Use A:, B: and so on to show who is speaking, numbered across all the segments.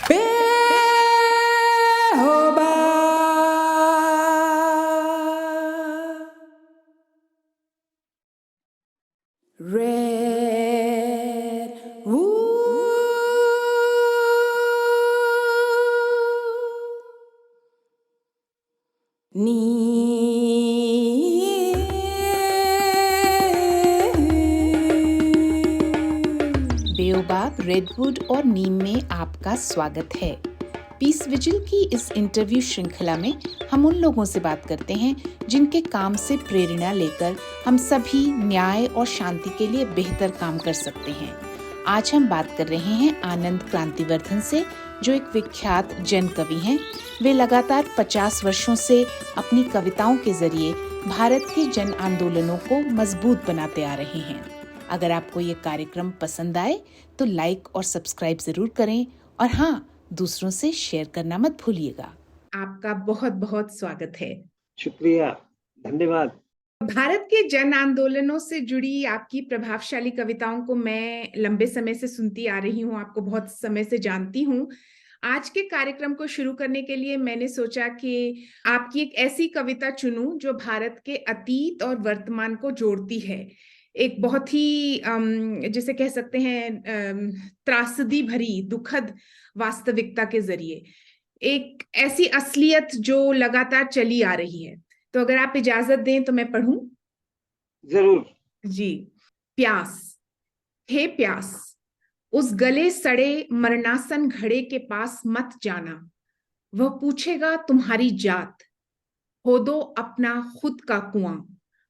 A: बेहोबा
B: बेओबाब, redwood और नीम में आपका स्वागत है। पीस विजिल की इस इंटरव्यू श्रृंखला में हम उन लोगों से बात करते हैं जिनके काम से प्रेरणा लेकर हम सभी न्याय और शांति के लिए बेहतर काम कर सकते हैं। आज हम बात कर रहे हैं आनंद क्रांतिवर्धन से, जो एक विख्यात जन कवि हैं। वे लगातार 50 वर्षों से अपनी कविताओं के जरिए भारत के जन आंदोलनों को मजबूत बनाते आ रहे हैं। अगर आपको ये कार्यक्रम पसंद आए तो लाइक और सब्सक्राइब जरूर करें और हाँ, दूसरों से शेयर करना मत भूलिएगा। आपका बहुत बहुत स्वागत है।
C: शुक्रिया, धन्यवाद।
B: भारत के जन आंदोलनों से जुड़ी आपकी प्रभावशाली कविताओं को मैं लंबे समय से सुनती आ रही हूँ, आपको बहुत समय से जानती हूँ। आज के कार्यक्रम को शुरू करने के लिए मैंने सोचा कि आपकी एक ऐसी कविता चुनूं जो भारत के अतीत और वर्तमान को जोड़ती है। एक बहुत ही जिसे कह सकते हैं त्रासदी भरी दुखद वास्तविकता के जरिए एक ऐसी असलियत जो लगातार चली आ रही है। तो अगर आप इजाजत दें तो मैं पढ़ूं?
C: जरूर
B: जी। प्यास, हे प्यास, उस गले सड़े मरणासन घड़े के पास मत जाना। वह पूछेगा तुम्हारी जात, खोदो अपना खुद का कुआं,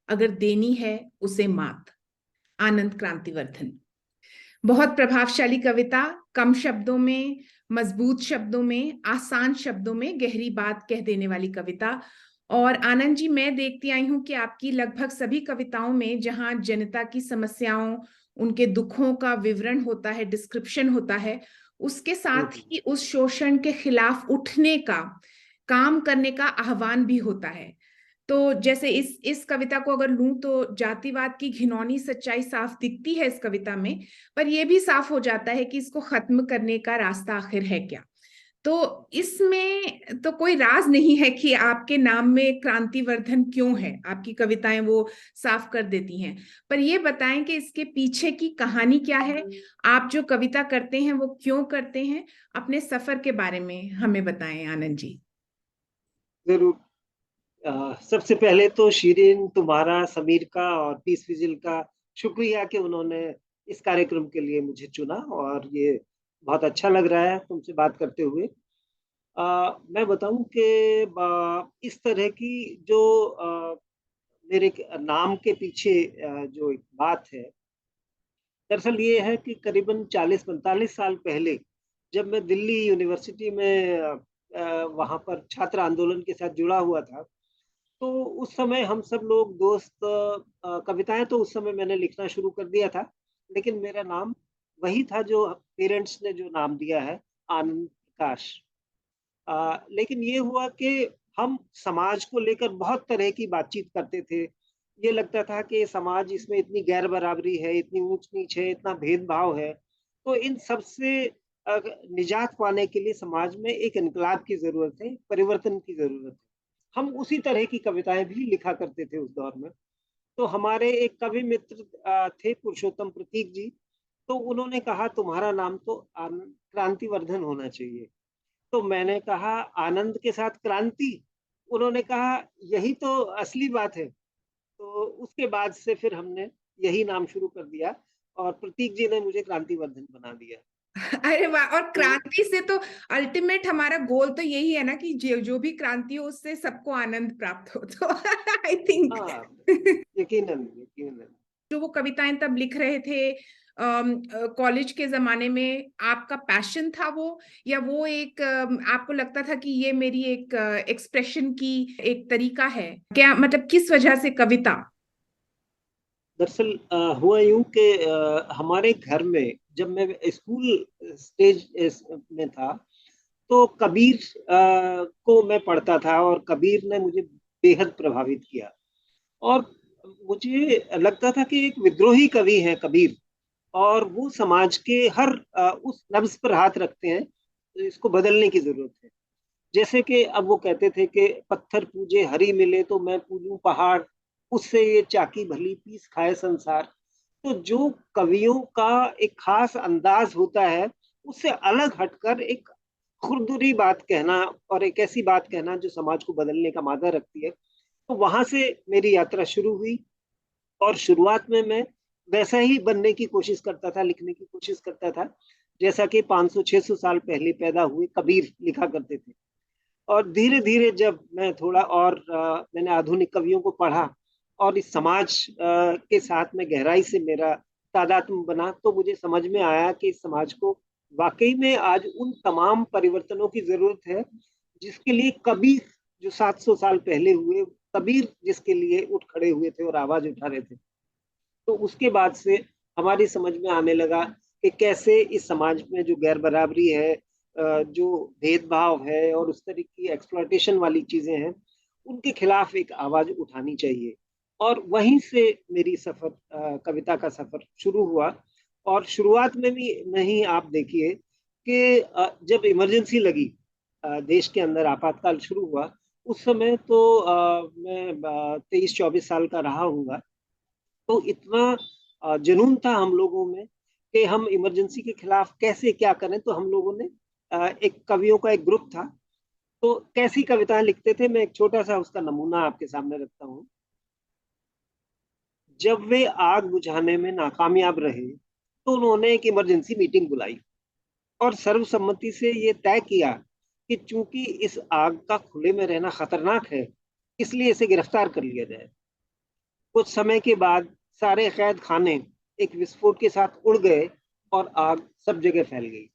B: अगर देनी है उसे मात। आनंद क्रांतिवर्धन। बहुत प्रभावशाली कविता, कम शब्दों में, मजबूत शब्दों में, आसान शब्दों में गहरी बात कह देने वाली कविता। और आनंद जी, मैं देखती आई हूं कि आपकी लगभग सभी कविताओं में जहां जनता की समस्याओं, उनके दुखों का विवरण होता है, डिस्क्रिप्शन होता है, उसके साथ ही उस शोषण के खिलाफ उठने का, काम करने का आह्वान भी होता है। तो जैसे इस कविता को अगर लूं तो जातिवाद की घिनौनी सच्चाई साफ दिखती है इस कविता में, पर यह भी साफ हो जाता है कि इसको खत्म करने का रास्ता आखिर है क्या। तो इसमें तो कोई राज नहीं है कि आपके नाम में क्रांतिवर्धन क्यों है, आपकी कविताएं वो साफ कर देती हैं। पर ये बताएं कि इसके पीछे की कहानी क्या है, आप जो कविता करते हैं वो क्यों करते हैं, अपने सफर के बारे में हमें बताएं आनंद जी।
C: जरूर। सबसे पहले तो शिरीन, तुम्हारा, समीर का और पीस विजिल का शुक्रिया कि उन्होंने इस कार्यक्रम के लिए मुझे चुना, और ये बहुत अच्छा लग रहा है तुमसे बात करते हुए। मैं बताऊं कि इस तरह की जो मेरे नाम के पीछे जो एक बात है, दरअसल ये है कि करीबन 40-45 साल पहले जब मैं दिल्ली यूनिवर्सिटी में वहाँ पर छात्र आंदोलन के साथ जुड़ा हुआ था, तो उस समय हम सब लोग दोस्त कविताएं तो उस समय मैंने लिखना शुरू कर दिया था, लेकिन मेरा नाम वही था जो पेरेंट्स ने जो नाम दिया है, आनंद प्रकाश। लेकिन ये हुआ कि हम समाज को लेकर बहुत तरह की बातचीत करते थे। ये लगता था कि समाज, इसमें इतनी गैर बराबरी है, इतनी ऊंच नीच है, इतना भेदभाव है, तो इन सब से निजात पाने के लिए समाज में एक इनकलाब की जरूरत है, परिवर्तन की जरूरत है। हम उसी तरह की कविताएं भी लिखा करते थे उस दौर में। तो हमारे एक कवि मित्र थे, पुरुषोत्तम प्रतीक जी। तो उन्होंने कहा तुम्हारा नाम तो क्रांतिवर्धन होना चाहिए। तो मैंने कहा आनंद के साथ क्रांति। उन्होंने कहा यही तो असली बात है। तो उसके बाद से फिर हमने यही नाम शुरू कर दिया, और प्रतीक जी ने मुझे क्रांतिवर्धन बना दिया।
B: अरे वाह। और
C: तो
B: क्रांति से तो अल्टीमेट हमारा गोल तो यही है ना कि जो भी क्रांति हो उससे सबको आनंद प्राप्त हो। तो आई थिंक
C: हाँ, यकीनन यकीनन।
B: जो वो कविताएं तब लिख रहे थे कॉलेज के जमाने में, आपका पैशन था वो, या वो एक आपको लगता था कि ये मेरी एक एक्सप्रेशन की एक तरीका है क्या, मतलब किस वजह से कविता?
C: दरअसल हुआ यूं कि हमारे घर में जब मैं स्कूल स्टेज में था, तो कबीर को मैं पढ़ता था, और कबीर ने मुझे बेहद प्रभावित किया। और मुझे लगता था कि एक विद्रोही कवि है कबीर, और वो समाज के हर उस नब्ज पर हाथ रखते हैं इसको बदलने की जरूरत है। जैसे कि अब वो कहते थे कि पत्थर पूजे हरि मिले तो मैं पूजूं पहाड़, उससे ये चाकी भली पीस खाए संसार। तो जो कवियों का एक खास अंदाज होता है, उससे अलग हटकर एक खुरदुरी बात कहना और एक ऐसी बात कहना जो समाज को बदलने का मादा रखती है, तो वहां से मेरी यात्रा शुरू हुई। और शुरुआत में मैं वैसा ही बनने की कोशिश करता था, लिखने की कोशिश करता था जैसा कि 500-600 साल पहले पैदा हुए कबीर लिखा करते थे। और धीरे धीरे जब मैं थोड़ा और मैंने आधुनिक कवियों को पढ़ा और इस समाज के साथ में गहराई से मेरा तादात्म्य बना, तो मुझे समझ में आया कि इस समाज को वाकई में आज उन तमाम परिवर्तनों की जरूरत है जिसके लिए कबीर, जो 700 साल पहले हुए, कबीर जिसके लिए उठ खड़े हुए थे और आवाज उठा रहे थे। तो उसके बाद से हमारी समझ में आने लगा कि कैसे इस समाज में जो गैर बराबरी है, जो भेदभाव है और उस तरह की एक्सप्लॉयटेशन वाली चीजें हैं, उनके खिलाफ एक आवाज उठानी चाहिए। और वहीं से मेरी सफर, कविता का सफर शुरू हुआ। और शुरुआत में भी नहीं, आप देखिए कि जब इमरजेंसी लगी, देश के अंदर आपातकाल शुरू हुआ, उस समय तो मैं 23-24 साल का रहा हूँगा। तो इतना जुनून था हम लोगों में कि हम इमरजेंसी के खिलाफ कैसे क्या करें। तो हम लोगों ने एक कवियों का एक ग्रुप था, तो कैसी कविताएं लिखते थे, मैं एक छोटा सा उसका नमूना आपके सामने रखता हूँ। जब वे आग बुझाने में नाकामयाब रहे तो उन्होंने एक इमरजेंसी मीटिंग बुलाई और सर्वसम्मति से ये तय किया कि चूंकि इस आग का खुले में रहना खतरनाक है, इसलिए इसे गिरफ्तार कर लिया जाए। कुछ समय के बाद सारे कैद खाने एक विस्फोट के साथ उड़ गए और आग सब जगह फैल गई।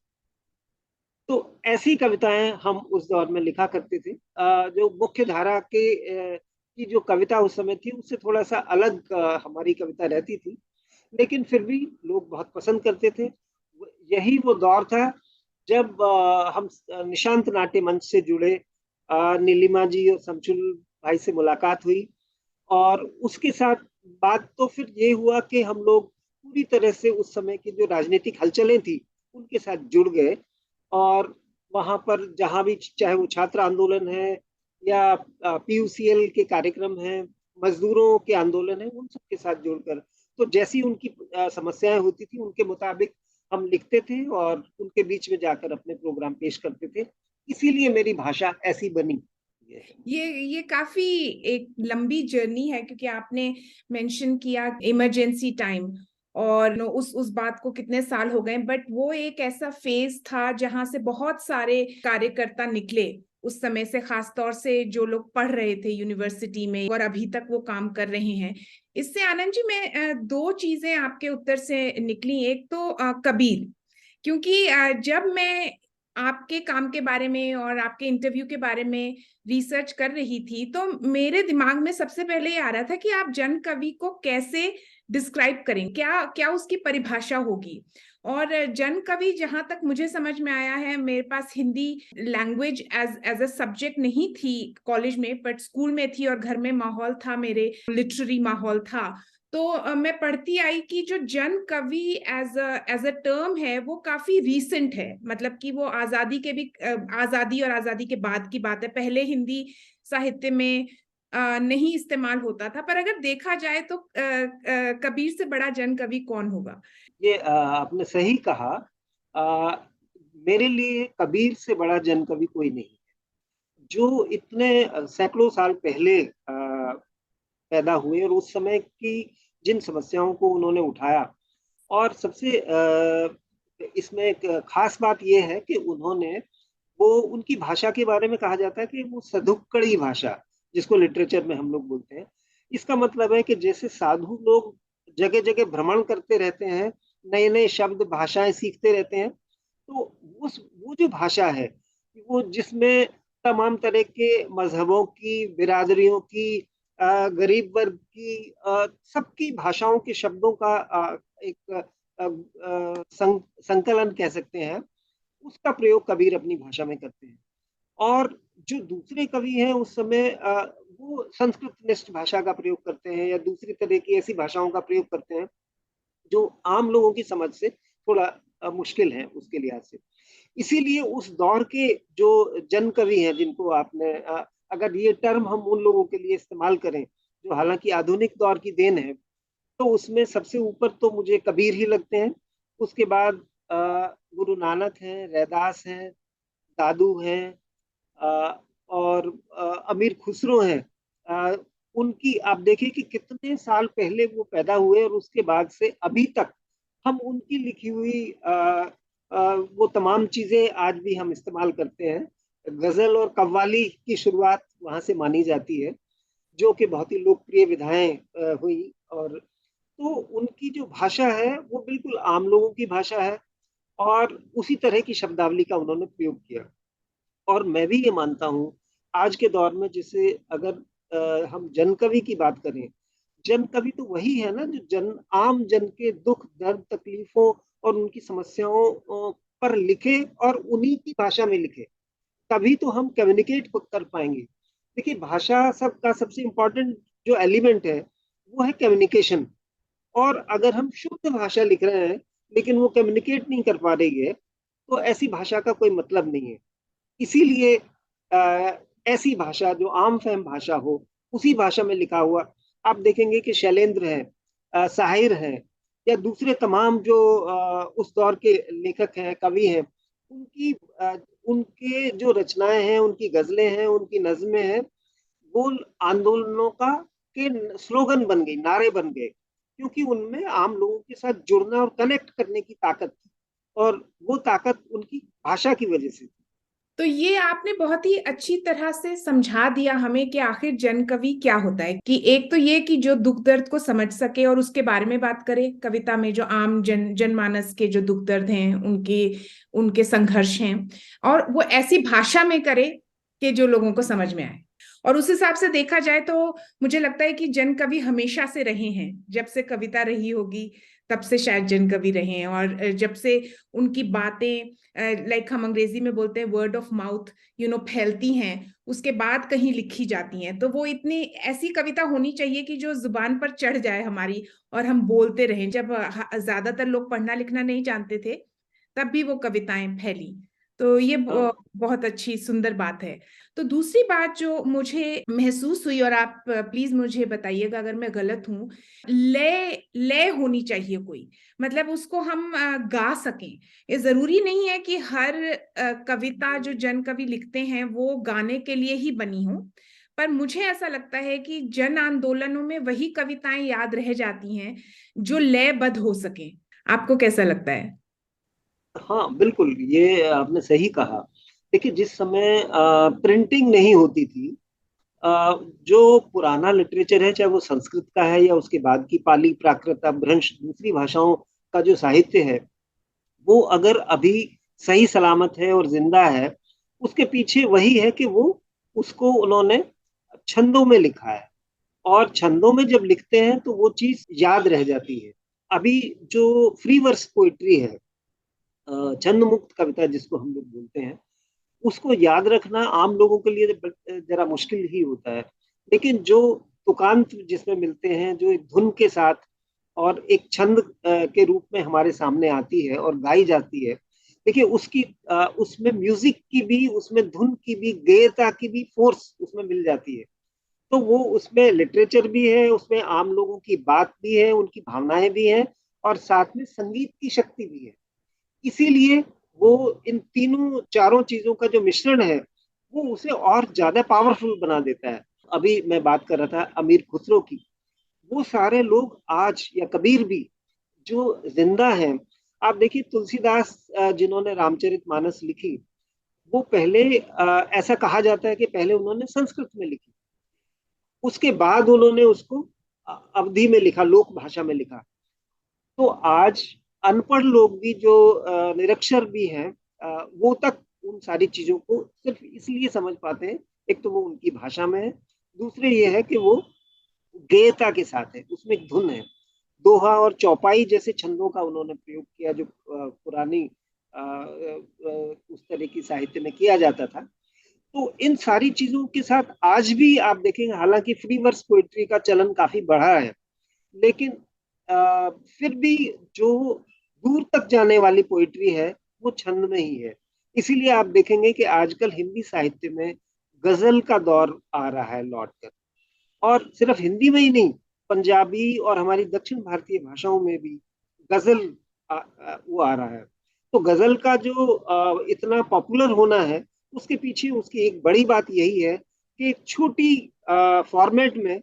C: तो ऐसी कविताएं हम उस दौर में लिखा करते थे। जो मुख्य धारा के की जो कविता उस समय थी, उससे थोड़ा सा अलग हमारी कविता रहती थी, लेकिन फिर भी लोग बहुत पसंद करते थे। यही वो दौर था जब हम निशांत नाट्य मंच से जुड़े। नीलिमा जी और शमशुल भाई से मुलाकात हुई और उसके साथ बात तो फिर ये हुआ कि हम लोग पूरी तरह से उस समय की जो राजनीतिक हलचलें थी उनके साथ जुड़ गए। और वहां पर जहां भी, चाहे वो छात्र आंदोलन है या पीयूसीएल के कार्यक्रम हैं, मजदूरों के आंदोलन है, उन सब के साथ जुड़कर, तो जैसी उनकी समस्याएं होती थी उनके मुताबिक हम लिखते थे और उनके बीच में जाकर अपने प्रोग्राम पेश करते थे। इसीलिए मेरी भाषा ऐसी बनी।
B: ये काफी एक लंबी जर्नी है, क्योंकि आपने मेंशन किया इमरजेंसी टाइम, और उस बात को कितने साल हो गए, बट वो एक ऐसा फेज था जहां से बहुत सारे कार्यकर्ता निकले उस समय से, खास तौर से जो लोग पढ़ रहे थे यूनिवर्सिटी में और अभी तक वो काम कर रहे हैं। इससे आनंद जी, मैं दो चीजें आपके उत्तर से निकली। एक तो कबीर, क्योंकि जब मैं आपके काम के बारे में और आपके इंटरव्यू के बारे में रिसर्च कर रही थी, तो मेरे दिमाग में सबसे पहले ये आ रहा था कि आप जन कवि को कैसे डिस्क्राइब करें, क्या क्या उसकी परिभाषा होगी। और जन कवि, जहां तक मुझे समझ में आया है, मेरे पास Hindi language as as a subject नहीं थी कॉलेज में, बट स्कूल में थी और घर में माहौल था, मेरे लिटरेरी माहौल था। तो मैं पढ़ती आई कि जो जन कवि एज अ टर्म है वो काफी रीसेंट है, मतलब कि वो आजादी के भी आजादी और आजादी के बाद की बात है। पहले हिंदी साहित्य में नहीं इस्तेमाल होता था, पर अगर देखा जाए तो कबीर से बड़ा जन कवि कौन होगा।
C: ये आपने सही कहा। आ, मेरे लिए कबीर से बड़ा जन कवि कोई नहीं, जो इतने सैकड़ों साल पहले पैदा हुए और उस समय की जिन समस्याओं को उन्होंने उठाया। और सबसे इसमें एक खास बात यह है कि उन्होंने, वो उनकी भाषा के बारे में कहा जाता है कि वो सधुक्कड़ी भाषा, जिसको लिटरेचर में हम लोग बोलते हैं। इसका मतलब है कि जैसे साधु लोग जगह जगह भ्रमण करते रहते हैं, नए नए शब्द भाषाएं सीखते रहते हैं, तो उस वो जो भाषा है, वो जिसमें तमाम तरह के मजहबों की, बिरादरियों की, गरीब वर्ग की, सबकी भाषाओं के शब्दों का एक संकलन कह सकते हैं, उसका प्रयोग कबीर अपनी भाषा में करते हैं। और जो दूसरे कवि हैं उस समय, वो संस्कृत निष्ठ भाषा का प्रयोग करते हैं या दूसरी तरह की ऐसी भाषाओं का प्रयोग करते हैं जो आम लोगों की समझ से थोड़ा मुश्किल हैं उसके लिहाज से। इसीलिए उस दौर के जो जन कवि हैं, जिनको आपने अगर ये टर्म हम उन लोगों के लिए इस्तेमाल करें जो हालांकि आधुनिक दौर की देन है, तो उसमें सबसे ऊपर तो मुझे कबीर ही लगते हैं। उसके बाद गुरु नानक हैं, रैदास हैं, दादू हैं, और अमीर खुसरो हैं। उनकी आप देखिए कि कितने साल पहले वो पैदा हुए और उसके बाद से अभी तक हम उनकी लिखी हुई वो तमाम चीजें आज भी हम इस्तेमाल करते हैं। गजल और कव्वाली की शुरुआत वहां से मानी जाती है, जो कि बहुत ही लोकप्रिय विधाएं हुई। और तो उनकी जो भाषा है वो बिल्कुल आम लोगों की भाषा है, और उसी तरह की शब्दावली का उन्होंने प्रयोग किया। और मैं भी ये मानता हूँ आज के दौर में, जैसे अगर हम जन कवि की बात करें, जन कवि तो वही है ना जो आम जन के दुख दर्द तकलीफों और उनकी समस्याओं पर लिखे और उन्हीं की भाषा में लिखे, तभी तो हम कम्युनिकेट कर पाएंगे। देखिए, भाषा सबका सबसे इम्पोर्टेंट जो एलिमेंट है वो है कम्युनिकेशन। और अगर हम शुद्ध भाषा लिख रहे हैं लेकिन वो कम्युनिकेट नहीं कर पा रही है, तो ऐसी भाषा का कोई मतलब नहीं है। इसीलिए ऐसी भाषा जो आम फहम भाषा हो, उसी भाषा में लिखा हुआ, आप देखेंगे कि शैलेंद्र हैं, साहिर हैं, या दूसरे तमाम जो उस दौर के लेखक हैं, कवि हैं, उनकी उनके जो रचनाएं हैं, उनकी गजलें हैं, उनकी नज़में हैं, वो आंदोलनों का के स्लोगन बन गई, नारे बन गए, क्योंकि उनमें आम लोगों के साथ जुड़ना और कनेक्ट करने की ताकत थी, और वो ताकत उनकी भाषा की वजह से थी।
B: तो ये आपने बहुत ही अच्छी तरह से समझा दिया हमें कि आखिर जन कवि क्या होता है। कि एक तो ये कि जो दुख दर्द को समझ सके और उसके बारे में बात करे, कविता में जो आम जनमानस के जो दुख दर्द हैं, उनके उनके संघर्ष हैं, और वो ऐसी भाषा में करे कि जो लोगों को समझ में आए। और उस हिसाब से देखा जाए तो मुझे लगता है कि जन कवि हमेशा से रहे हैं, जब से कविता रही होगी तब से शायद जन कवि रहे हैं। और जब से उनकी बातें, लाइक हम अंग्रेजी में बोलते हैं वर्ड ऑफ माउथ, फैलती हैं, उसके बाद कहीं लिखी जाती हैं, तो वो इतनी ऐसी कविता होनी चाहिए कि जो जुबान पर चढ़ जाए हमारी, और हम बोलते रहें। जब ज्यादातर लोग पढ़ना लिखना नहीं जानते थे, तब भी वो कविताएं फैली। तो ये बहुत अच्छी सुंदर बात है। तो दूसरी बात जो मुझे महसूस हुई, और आप प्लीज मुझे बताइएगा अगर मैं गलत हूं, लय लय होनी चाहिए कोई, मतलब उसको हम गा सकें। ये जरूरी नहीं है कि हर कविता जो जन कवि लिखते हैं वो गाने के लिए ही बनी हो, पर मुझे ऐसा लगता है कि जन आंदोलनों में वही कविताएं याद रह जाती हैं जो लयबद्ध हो सके। आपको कैसा लगता है?
C: हाँ, बिल्कुल, ये आपने सही कहा। देखिए, जिस समय प्रिंटिंग नहीं होती थी, जो पुराना लिटरेचर है, चाहे वो संस्कृत का है या उसके बाद की पाली, प्राकृत, अपभ्रंश, दूसरी भाषाओं का जो साहित्य है, वो अगर अभी सही सलामत है और जिंदा है, उसके पीछे वही है कि वो उसको उन्होंने छंदों में लिखा है। और छंदों में जब लिखते हैं तो वो चीज याद रह जाती है। अभी जो फ्री वर्स पोइट्री है, छंद मुक्त कविता जिसको हम लोग बोलते हैं, उसको याद रखना आम लोगों के लिए जरा मुश्किल ही होता है। लेकिन जो तुकांत जिसमें मिलते हैं, जो एक धुन के साथ और एक छंद के रूप में हमारे सामने आती है और गाई जाती है, देखिए उसकी उसमें म्यूजिक की भी, उसमें धुन की भी, गेयता की भी फोर्स उसमें मिल जाती है। तो वो उसमें लिटरेचर भी है, उसमें आम लोगों की बात भी है, उनकी भावनाएं भी हैं, और साथ में संगीत की शक्ति भी है। इसीलिए वो इन तीनों चारों चीजों का जो मिश्रण है, वो उसे और ज्यादा पावरफुल बना देता है। अभी मैं बात कर रहा था अमीर खुसरो की, वो सारे लोग आज, या कबीर भी, जो जिंदा हैं। आप देखिए तुलसीदास, जिन्होंने रामचरितमानस लिखी, वो पहले ऐसा कहा जाता है कि पहले उन्होंने संस्कृत में लिखी, उसके बाद उन्होंने उसको अवधी में लिखा, लोक भाषा में लिखा। तो आज अनपढ़ लोग भी, जो निरक्षर भी हैं, वो तक उन सारी चीजों को सिर्फ इसलिए समझ पाते हैं, एक तो वो उनकी भाषा में है, दूसरे ये है कि वो गेयता के साथ है, उसमें एक धुन है। दोहा और चौपाई जैसे छंदों का उन्होंने प्रयोग किया, जो पुरानी उस तरह की साहित्य में किया जाता था। तो इन सारी चीजों के साथ आज भी आप देखेंगे, हालांकि फ्री वर्स पोइट्री का चलन काफी बढ़ा है, लेकिन फिर भी जो दूर तक जाने वाली पोइट्री है वो छंद में ही है। इसीलिए आप देखेंगे कि आजकल हिंदी साहित्य में गजल का दौर आ रहा है लौट कर। और सिर्फ हिंदी में ही नहीं, पंजाबी और हमारी दक्षिण भारतीय भाषाओं में भी गजल वो आ रहा है। तो गजल का जो इतना पॉपुलर होना है, उसके पीछे उसकी एक बड़ी बात यही है कि एक छोटी फॉर्मेट में,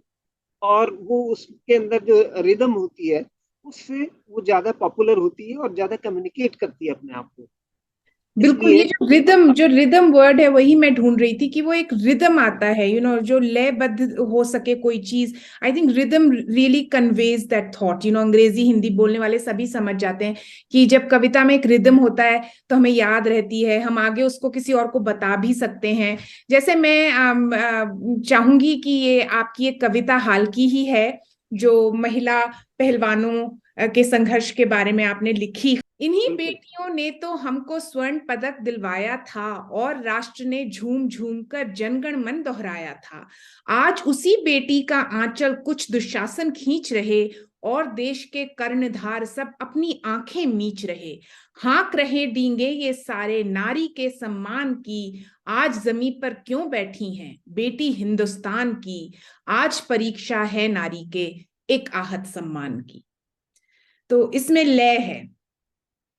C: और वो उसके अंदर जो रिदम होती है उससे वो ज्यादा पॉपुलर होती है और ज्यादा कम्युनिकेट करती है अपने आप को।
B: बिल्कुल, ये
C: इसलिए
B: जो रिदम वर्ड है वही मैं ढूंढ रही थी कि वो एक रिदम आता है, जो लयबद्ध हो सके कोई चीज। I think rhythm really conveys that thought. अंग्रेजी हिंदी बोलने वाले सभी समझ जाते हैं कि जब कविता में एक रिदम होता है तो हमें याद रहती है, हम आगे उसको किसी और को बता भी सकते हैं। जैसे मैं चाहूंगी कि ये आपकी एक कविता हाल की ही है, जो महिला पहलवानों के संघर्ष के बारे में आपने लिखी। इन्हीं
C: बिल्कुल
B: बेटियों ने तो हमको स्वर्ण पदक दिलवाया था, और राष्ट्र ने झूम झूम कर जनगण मन दोहराया था। आज उसी बेटी का आंचल कुछ दुशासन खींच रहे, और देश के कर्णधार सब अपनी आंखें मीच रहे। हाँक रहे डींगे ये सारे नारी के सम्मान की, आज जमी पर क्यों बैठी हैं बेटी हिंदुस्तान की। आज परीक्षा है नारी के एक आहत सम्मान की। तो इसमें लय है।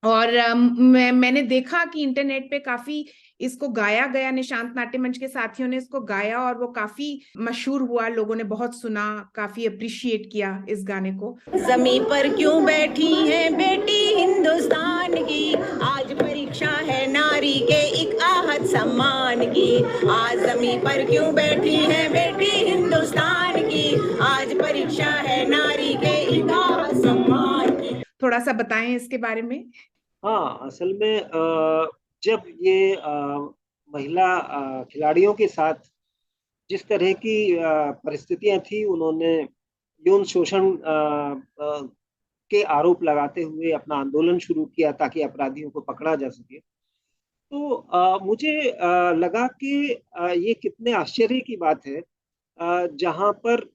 B: और मैंने देखा कि इंटरनेट पे काफी इसको गाया गया, निशांत नाट्य मंच के साथियों ने इसको गाया और वो काफी मशहूर हुआ, लोगों ने बहुत सुना, काफी अप्रिशिएट किया इस गाने को।
D: जमीन पर क्यों बैठी है बेटी हिंदुस्तान की, आज परीक्षा है नारी के एक आहत सम्मान की। आज जमीन पर क्यों बैठी है बेटी हिंदुस्तान की, आज परीक्षा है नारी के एक आहत सम्मान की।
B: थोड़ा सा बताएं इसके बारे में।
C: हाँ, असल में जब ये महिला खिलाड़ियों के साथ जिस तरह की परिस्थितियां थी, उन्होंने यौन शोषण के आरोप लगाते हुए अपना आंदोलन शुरू किया ताकि अपराधियों को पकड़ा जा सके। तो मुझे लगा कि ये कितने आश्चर्य की बात है, जहां पर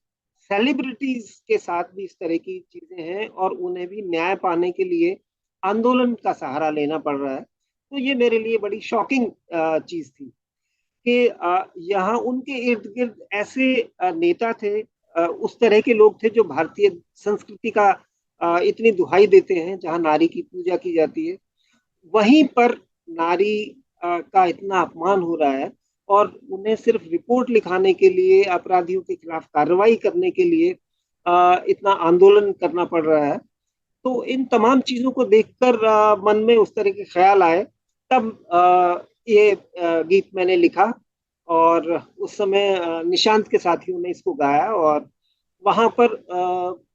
C: सेलिब्रिटीज के साथ भी इस तरह की चीजें हैं और उन्हें भी न्याय पाने के लिए आंदोलन का सहारा लेना पड़ रहा है। तो ये मेरे लिए बड़ी शॉकिंग चीज थी कि यहाँ उनके इर्द गिर्द ऐसे नेता थे, उस तरह के लोग थे जो भारतीय संस्कृति का इतनी दुहाई देते हैं, जहाँ नारी की पूजा की जाती है, वहीं पर नारी का इतना अपमान हो रहा है, और उन्हें सिर्फ रिपोर्ट लिखाने के लिए, अपराधियों के खिलाफ कार्रवाई करने के लिए इतना आंदोलन करना पड़ रहा है। तो इन तमाम चीजों को देखकर मन में उस तरह के ख्याल आए। तब ये गीत मैंने लिखा, और उस समय निशांत के साथियों ने इसको गाया, और वहां पर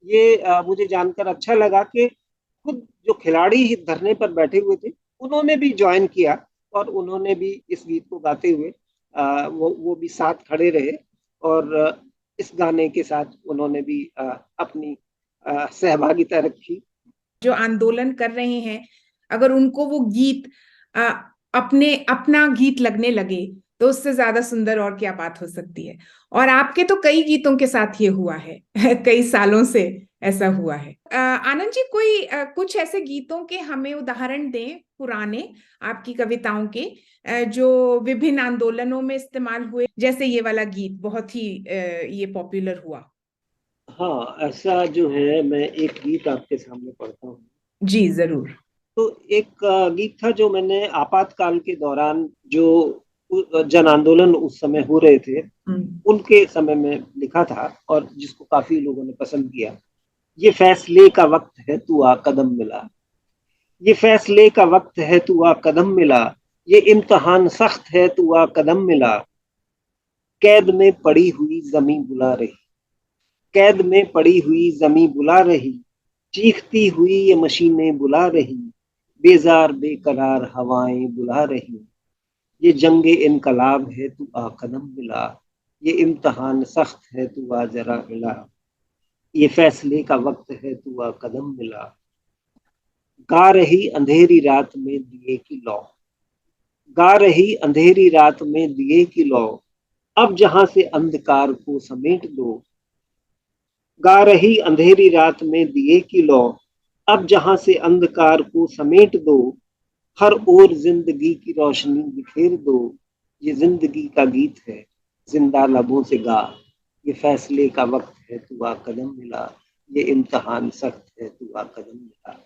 C: ये मुझे जानकर अच्छा लगा कि खुद जो खिलाड़ी धरने पर बैठे हुए थे, उन्होंने भी ज्वाइन किया, और उन्होंने भी इस गीत को गाते हुए वो भी साथ खड़े रहे, और इस गाने के साथ उन्होंने भी अपनी सहभागिता रखी।
B: जो आंदोलन कर रहे हैं, अगर उनको वो गीत आ, अपना गीत लगने लगे तो उससे ज्यादा सुंदर और क्या बात हो सकती है। और आपके तो कई गीतों के साथ ये हुआ है कई सालों से ऐसा हुआ है। आनंद जी, कोई कुछ ऐसे गीतों के हमें उदाहरण दें, पुराने आपकी कविताओं के, जो विभिन्न आंदोलनों में इस्तेमाल हुए, जैसे ये वाला गीत बहुत ही ये पॉपुलर हुआ।
C: हाँ, ऐसा जो है, मैं एक गीत आपके सामने पढ़ता हूँ।
B: जी जरूर।
C: तो एक गीत था जो मैंने आपातकाल के दौरान, जो जन आंदोलन उस समय हो रहे थे, उनके समय में लिखा था, और जिसको काफी लोगों ने पसंद किया। ये फैसले का वक्त है तू आ कदम मिला, ये फैसले का वक्त है तू आ कदम मिला, ये इम्तिहान सख्त है तू आ कदम मिला। कैद में पड़ी हुई जमीन बुला रही, कैद में पड़ी हुई जमीन बुला रही, चीखती हुई ये मशीनें बुला रही, बेजार बेकरार हवाएं बुला रही। ये जंगे इनकलाब है तू आ कदम मिला, ये इम्तिहान सख्त है तू आ जरा मिला, ये फैसले का वक्त है तू आ कदम मिला। गा रही अंधेरी रात में दिए की लौ, गा रही अंधेरी रात में दिए की लौ, अब जहां से अंधकार को समेट दो। गा रही अंधेरी रात में दिए की लौ, अब जहां से अंधकार को समेट दो, हर ओर जिंदगी की रोशनी बिखेर दो। ये जिंदगी का गीत है, जिंदा लबों से गा। ये फैसले का वक्त है, तू आ कदम मिला। ये इम्तिहान सख्त है, तू आ कदम मिला।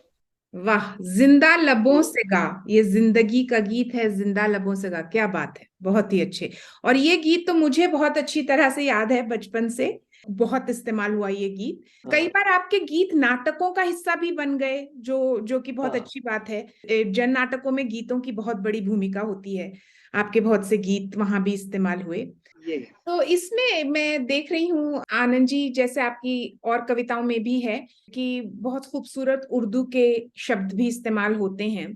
B: वाह, जिंदा लबों से गा, ये जिंदगी का गीत है, जिंदा लबों से गा, क्या बात है, बहुत ही अच्छे। और ये गीत तो मुझे बहुत अच्छी तरह से याद है, बचपन से बहुत इस्तेमाल हुआ ये गीत। कई
C: हाँ,
B: बार आपके गीत नाटकों का हिस्सा भी बन गए, जो कि बहुत
C: हाँ,
B: अच्छी बात है। जन नाटकों में गीतों की बहुत बड़ी भूमिका होती है, आपके बहुत से गीत वहां भी इस्तेमाल हुए।
C: ये
B: तो इसमें मैं देख रही हूँ आनंद जी, जैसे आपकी और कविताओं में भी है कि बहुत खूबसूरत उर्दू के शब्द भी इस्तेमाल होते हैं।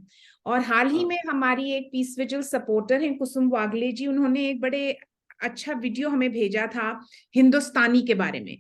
B: और हाल ही
C: हाँ,
B: में हमारी एक पीस विजुअल सपोर्टर हैं कुसुम वागले जी, उन्होंने एक बड़े अच्छा वीडियो हमें भेजा था हिंदुस्तानी के बारे में,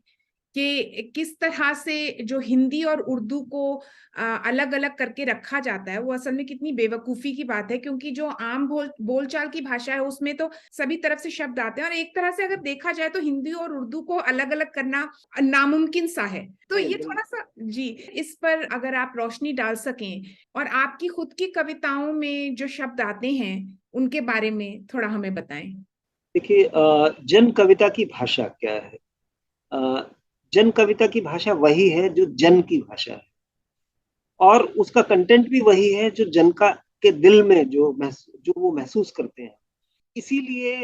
B: कि किस तरह से जो हिंदी और उर्दू को अलग अलग करके रखा जाता है, वो असल में कितनी बेवकूफी की बात है, क्योंकि जो आम बोलचाल की भाषा है उसमें तो सभी तरफ से शब्द आते हैं, और एक तरह से अगर देखा जाए तो हिंदी और उर्दू को अलग अलग करना नामुमकिन सा है। तो ये
C: बिल्कुल।
B: थोड़ा सा जी, इस पर अगर आप रोशनी डाल सकें, और आपकी खुद की कविताओं में जो शब्द आते हैं उनके बारे में थोड़ा हमें बताएं।
C: देखिए, जन कविता की भाषा क्या है? अ, जन कविता की भाषा वही है जो जन की भाषा है, और उसका कंटेंट भी वही है जो जन का के दिल में जो वो महसूस करते हैं। इसीलिए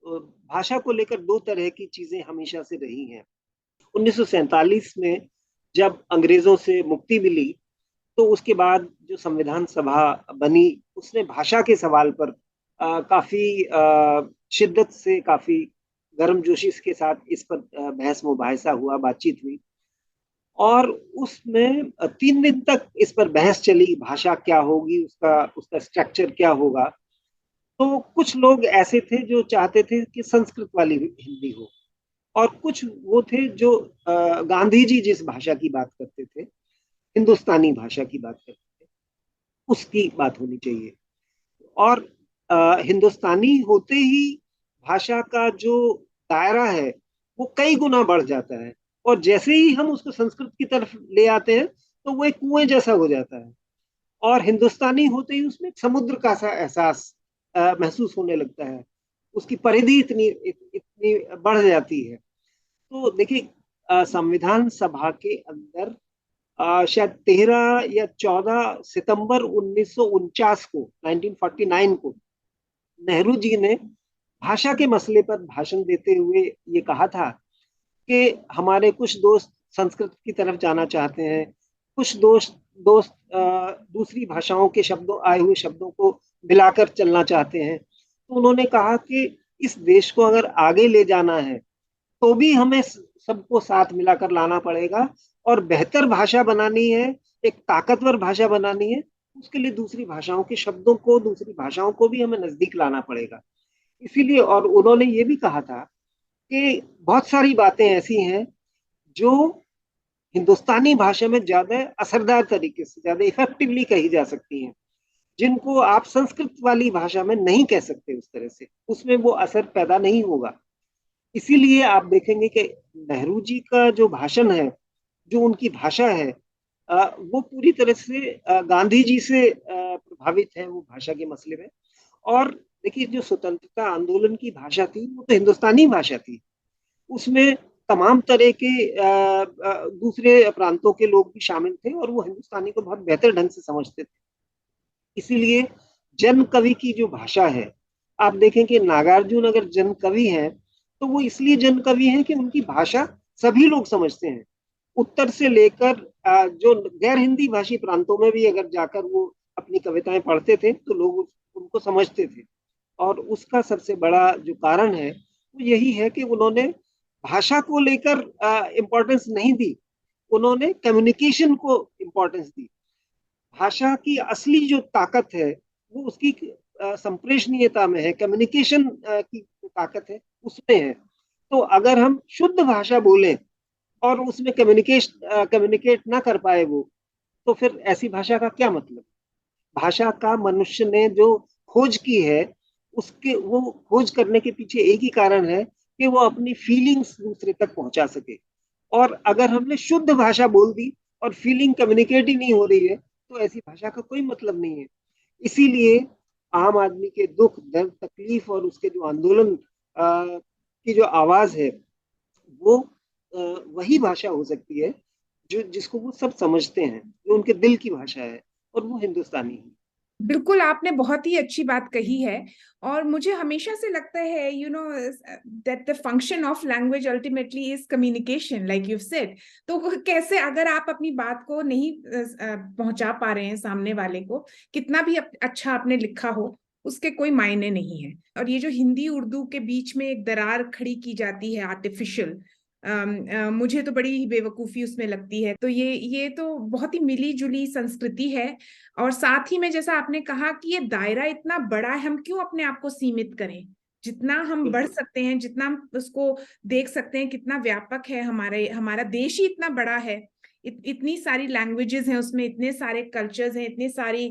C: भाषा को लेकर दो तरह की चीजें हमेशा से रही हैं। 1947 में जब अंग्रेजों से मुक्ति मिली, तो उसके बाद जो संविधान सभा बनी, उसने भाषा के सवाल पर काफी शिद्दत से, काफी गर्मजोशी के साथ इस पर बहस मुबाहिसा हुआ, बातचीत हुई। और उसमें 3 दिन तक इस पर बहस चली, भाषा क्या होगी, उसका उसका स्ट्रक्चर क्या होगा। तो कुछ लोग ऐसे थे जो चाहते थे कि संस्कृत वाली हिंदी हो, और कुछ वो थे जो गांधी जी जिस भाषा की बात करते थे, हिंदुस्तानी भाषा की बात करते थे, उसकी बात होनी चाहिए। और हिंदुस्तानी होते ही भाषा का जो दायरा है वो कई गुना बढ़ जाता है, और जैसे ही हम उसको संस्कृत की तरफ ले आते हैं तो वो एक कुएं जैसा हो जाता है। और हिंदुस्तानी होते ही उसमें समुद्र का सा एहसास महसूस होने लगता है, उसकी परिधि इतनी बढ़ जाती है। तो देखिए, संविधान सभा के अंदर शायद 13 या 14 सितंबर 1949 को, 1949 को, नेहरू जी ने भाषा के मसले पर भाषण देते हुए ये कहा था कि हमारे कुछ दोस्त संस्कृत की तरफ जाना चाहते हैं, कुछ दोस्त दोस्त दूसरी भाषाओं के शब्दों, आए हुए शब्दों को मिलाकर चलना चाहते हैं। तो उन्होंने कहा कि इस देश को अगर आगे ले जाना है तो भी हमें सबको साथ मिलाकर लाना पड़ेगा, और बेहतर भाषा बनानी है, एक ताकतवर भाषा बनानी है, उसके लिए दूसरी भाषाओं के शब्दों को, दूसरी भाषाओं को भी हमें नजदीक लाना पड़ेगा। इसीलिए, और उन्होंने ये भी कहा था कि बहुत सारी बातें ऐसी हैं जो हिंदुस्तानी भाषा में ज्यादा असरदार तरीके से, ज्यादा इफेक्टिवली कही जा सकती हैं, जिनको आप संस्कृत वाली भाषा में नहीं कह सकते उस तरह से, उसमें वो असर पैदा नहीं होगा। इसीलिए आप देखेंगे कि नेहरू जी का जो भाषण है, जो उनकी भाषा है, वो पूरी तरह से गांधी जी से प्रभावित है, वो भाषा के मसले में। और देखिए, जो स्वतंत्रता आंदोलन की भाषा थी वो तो हिंदुस्तानी भाषा थी, उसमें तमाम तरह के दूसरे प्रांतों के लोग भी शामिल थे, और वो हिंदुस्तानी को बहुत बेहतर ढंग से समझते थे। इसीलिए जन कवि की जो भाषा है, आप देखें कि नागार्जुन अगर जन कवि हैं तो वो इसलिए जन कवि हैं कि उनकी भाषा सभी लोग समझते हैं। उत्तर से लेकर जो गैर हिंदी भाषी प्रांतों में भी अगर जाकर वो अपनी कविताएं पढ़ते थे तो लोग उनको समझते थे। और उसका सबसे बड़ा जो कारण है वो यही है कि उन्होंने भाषा को लेकर इम्पोर्टेंस नहीं दी, उन्होंने कम्युनिकेशन को इम्पोर्टेंस दी। भाषा की असली जो ताकत है वो उसकी संप्रेषणीयता में है, कम्युनिकेशन की जो ताकत है उसमें है। तो अगर हम शुद्ध भाषा बोलें और उसमें कम्युनिकेट ना कर पाए वो, तो फिर ऐसी भाषा का क्या मतलब? भाषा का मनुष्य ने जो खोज की है, उसके वो खोज करने के पीछे एक ही कारण है कि वो अपनी फीलिंग्स दूसरे तक पहुंचा सके। और अगर हमने शुद्ध भाषा बोल दी और फीलिंग कम्युनिकेट ही नहीं हो रही है, तो ऐसी भाषा का कोई मतलब नहीं है। इसीलिए आम आदमी के दुख दर्द तकलीफ और उसके जो आंदोलन की जो आवाज है, वो वही भाषा हो सकती है जो जिसको वो सब समझते हैं, जो उनके दिल की भाषा है, और वो हिंदुस्तानी है।
B: बिल्कुल, आपने बहुत ही अच्छी बात कही है। और मुझे हमेशा से लगता है that the function of language ultimately is communication, like you said. तो वो कैसे, अगर आप अपनी बात को नहीं पहुंचा पा रहे हैं सामने वाले को, कितना भी अच्छा आपने लिखा हो, उसके कोई मायने नहीं है। और ये जो हिंदी उर्दू के बीच में एक दरार खड़ी की जाती है आर्टिफिशियल, मुझे तो बड़ी ही बेवकूफी उसमें लगती है। तो ये तो बहुत ही मिली जुली संस्कृति है। और साथ ही में जैसा आपने कहा कि ये दायरा इतना बड़ा है, हम क्यों अपने आप को सीमित करें। जितना हम बढ़
C: बिल्कुल।
B: सकते हैं, जितना हम उसको देख सकते हैं कितना व्यापक है, हमारा देश ही इतना बड़ा है। इतनी सारी लैंग्वेजेस हैं उसमें, इतने सारे कल्चर्स हैं, इतनी सारी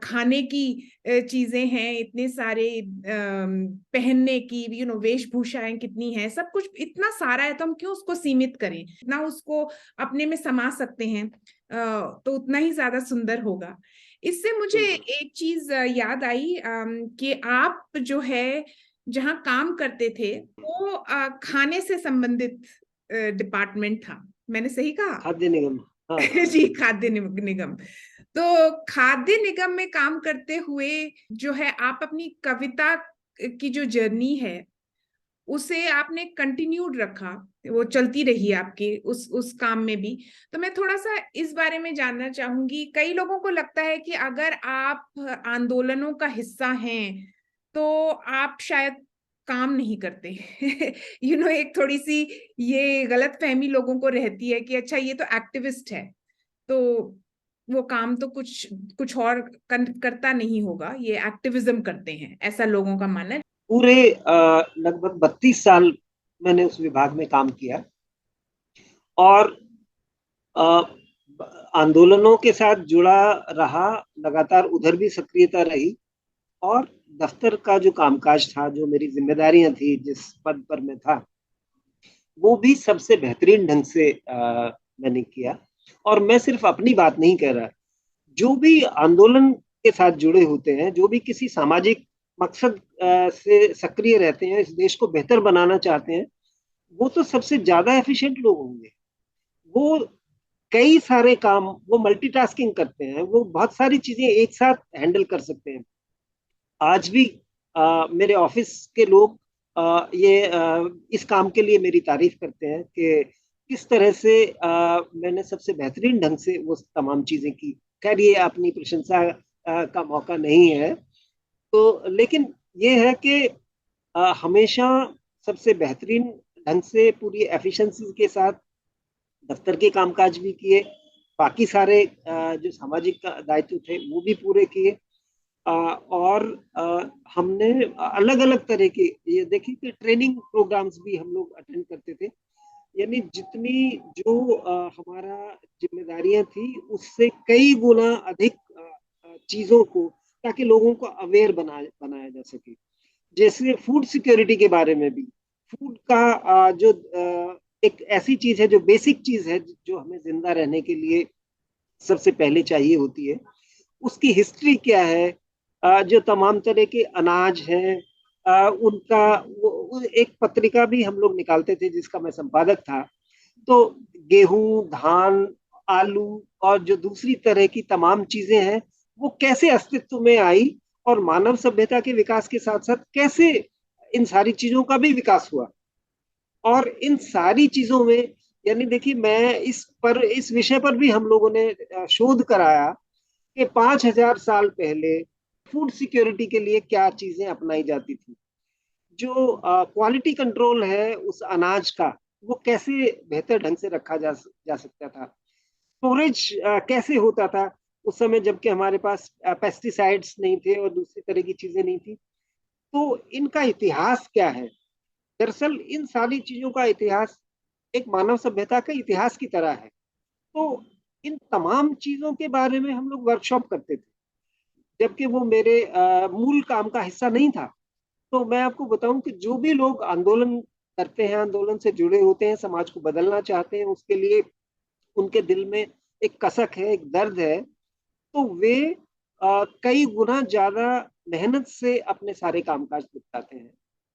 B: खाने की चीजें हैं, इतने सारे पहनने की वेशभूषाएं कितनी हैं, सब कुछ इतना सारा है। तो हम क्यों उसको सीमित करें, इतना उसको अपने में समा सकते हैं तो उतना ही ज्यादा सुंदर होगा। इससे मुझे
C: बिल्कुल।
B: एक चीज याद आई कि आप जो है जहाँ काम करते थे, वो खाने से संबंधित डिपार्टमेंट था, मैंने सही कहा?
C: खाद्य निगम। हाँ, हाँ।
B: जी, खाद्य निगम। तो खाद्य निगम में काम करते हुए जो है, आप अपनी कविता की जो जर्नी है उसे आपने कंटिन्यूड रखा, वो चलती रही आपके उस काम में भी। तो मैं थोड़ा सा इस बारे में जानना चाहूंगी। कई लोगों को लगता है कि अगर आप आंदोलनों का हिस्सा हैं तो आप शायद काम नहीं करते। एक थोड़ी सी ये गलत फहमी लोगों को रहती है कि अच्छा, ये तो एक्टिविस्ट है, तो वो काम तो कुछ कुछ और करता नहीं होगा, ये एक्टिविज्म करते हैं, ऐसा लोगों का मानना है।
C: पूरे लगभग 32 साल मैंने उस विभाग में काम किया, और अ, आंदोलनों के साथ जुड़ा रहा, लगातार उधर भी सक्रियता रही, और दफ्तर का जो कामकाज था, जो मेरी जिम्मेदारियां थी, जिस पद पर मैं था, वो भी सबसे बेहतरीन ढंग से मैंने किया। और मैं सिर्फ अपनी बात नहीं कह रहा, जो भी आंदोलन के साथ जुड़े होते हैं, जो भी किसी सामाजिक मकसद से सक्रिय रहते हैं, इस देश को बेहतर बनाना चाहते हैं, वो तो सबसे ज्यादा एफिशिएंट लोग होंगे। वो कई सारे काम, वो मल्टीटास्किंग करते हैं, वो बहुत सारी चीजें एक साथ हैंडल कर सकते हैं। आज भी मेरे ऑफिस के लोग इस काम के लिए मेरी तारीफ करते हैं कि किस तरह से मैंने सबसे बेहतरीन ढंग से वो तमाम चीजें की। खैर, ये अपनी प्रशंसा का मौका नहीं है, तो लेकिन ये है कि हमेशा सबसे बेहतरीन ढंग से, पूरी एफिशिएंसी के साथ दफ्तर के कामकाज भी किए, बाकी सारे जो सामाजिक दायित्व थे वो भी पूरे किए। और हमने अलग अलग तरह के, ये देखिए कि ट्रेनिंग प्रोग्राम्स भी हम लोग अटेंड करते थे। यानी जितनी जो हमारा जिम्मेदारियां थी, उससे कई गुना अधिक चीजों को, ताकि लोगों को अवेयर बनाया जा सके। जैसे फूड सिक्योरिटी के बारे में भी, फूड का जो एक ऐसी चीज है, जो बेसिक चीज है, जो हमें जिंदा रहने के लिए सबसे पहले चाहिए होती है, उसकी हिस्ट्री क्या है, जो तमाम तरह के अनाज हैं, उनका एक पत्रिका भी हम लोग निकालते थे जिसका मैं संपादक था। तो गेहूं, धान, आलू और जो दूसरी तरह की तमाम चीजें हैं, वो कैसे अस्तित्व में आई, और मानव सभ्यता के विकास के साथ साथ कैसे इन सारी चीजों का भी विकास हुआ। और इन सारी चीजों में, यानी देखिए, मैं इस विषय पर भी हम लोगों ने शोध कराया कि 5,000 साल पहले फूड सिक्योरिटी के लिए क्या चीजें अपनाई जाती थी। जो क्वालिटी कंट्रोल है उस अनाज का, वो कैसे बेहतर ढंग से रखा जा सकता था। स्टोरेज कैसे होता था उस समय, जबकि हमारे पास पेस्टिसाइड्स नहीं थे और दूसरी तरह की चीजें नहीं थी। तो इनका इतिहास क्या है। दरअसल इन सारी चीजों का इतिहास एक मानव सभ्यता का इतिहास की तरह है। तो इन तमाम चीजों के बारे में हम लोग वर्कशॉप करते थे, जबकि वो मेरे मूल काम का हिस्सा नहीं था। तो मैं आपको बताऊं कि जो भी लोग आंदोलन करते हैं, आंदोलन से जुड़े होते हैं, समाज को बदलना चाहते हैं, उसके लिए उनके दिल में एक कसक है, एक दर्द है, तो वे कई गुना ज्यादा मेहनत से अपने सारे कामकाज निपटाते हैं।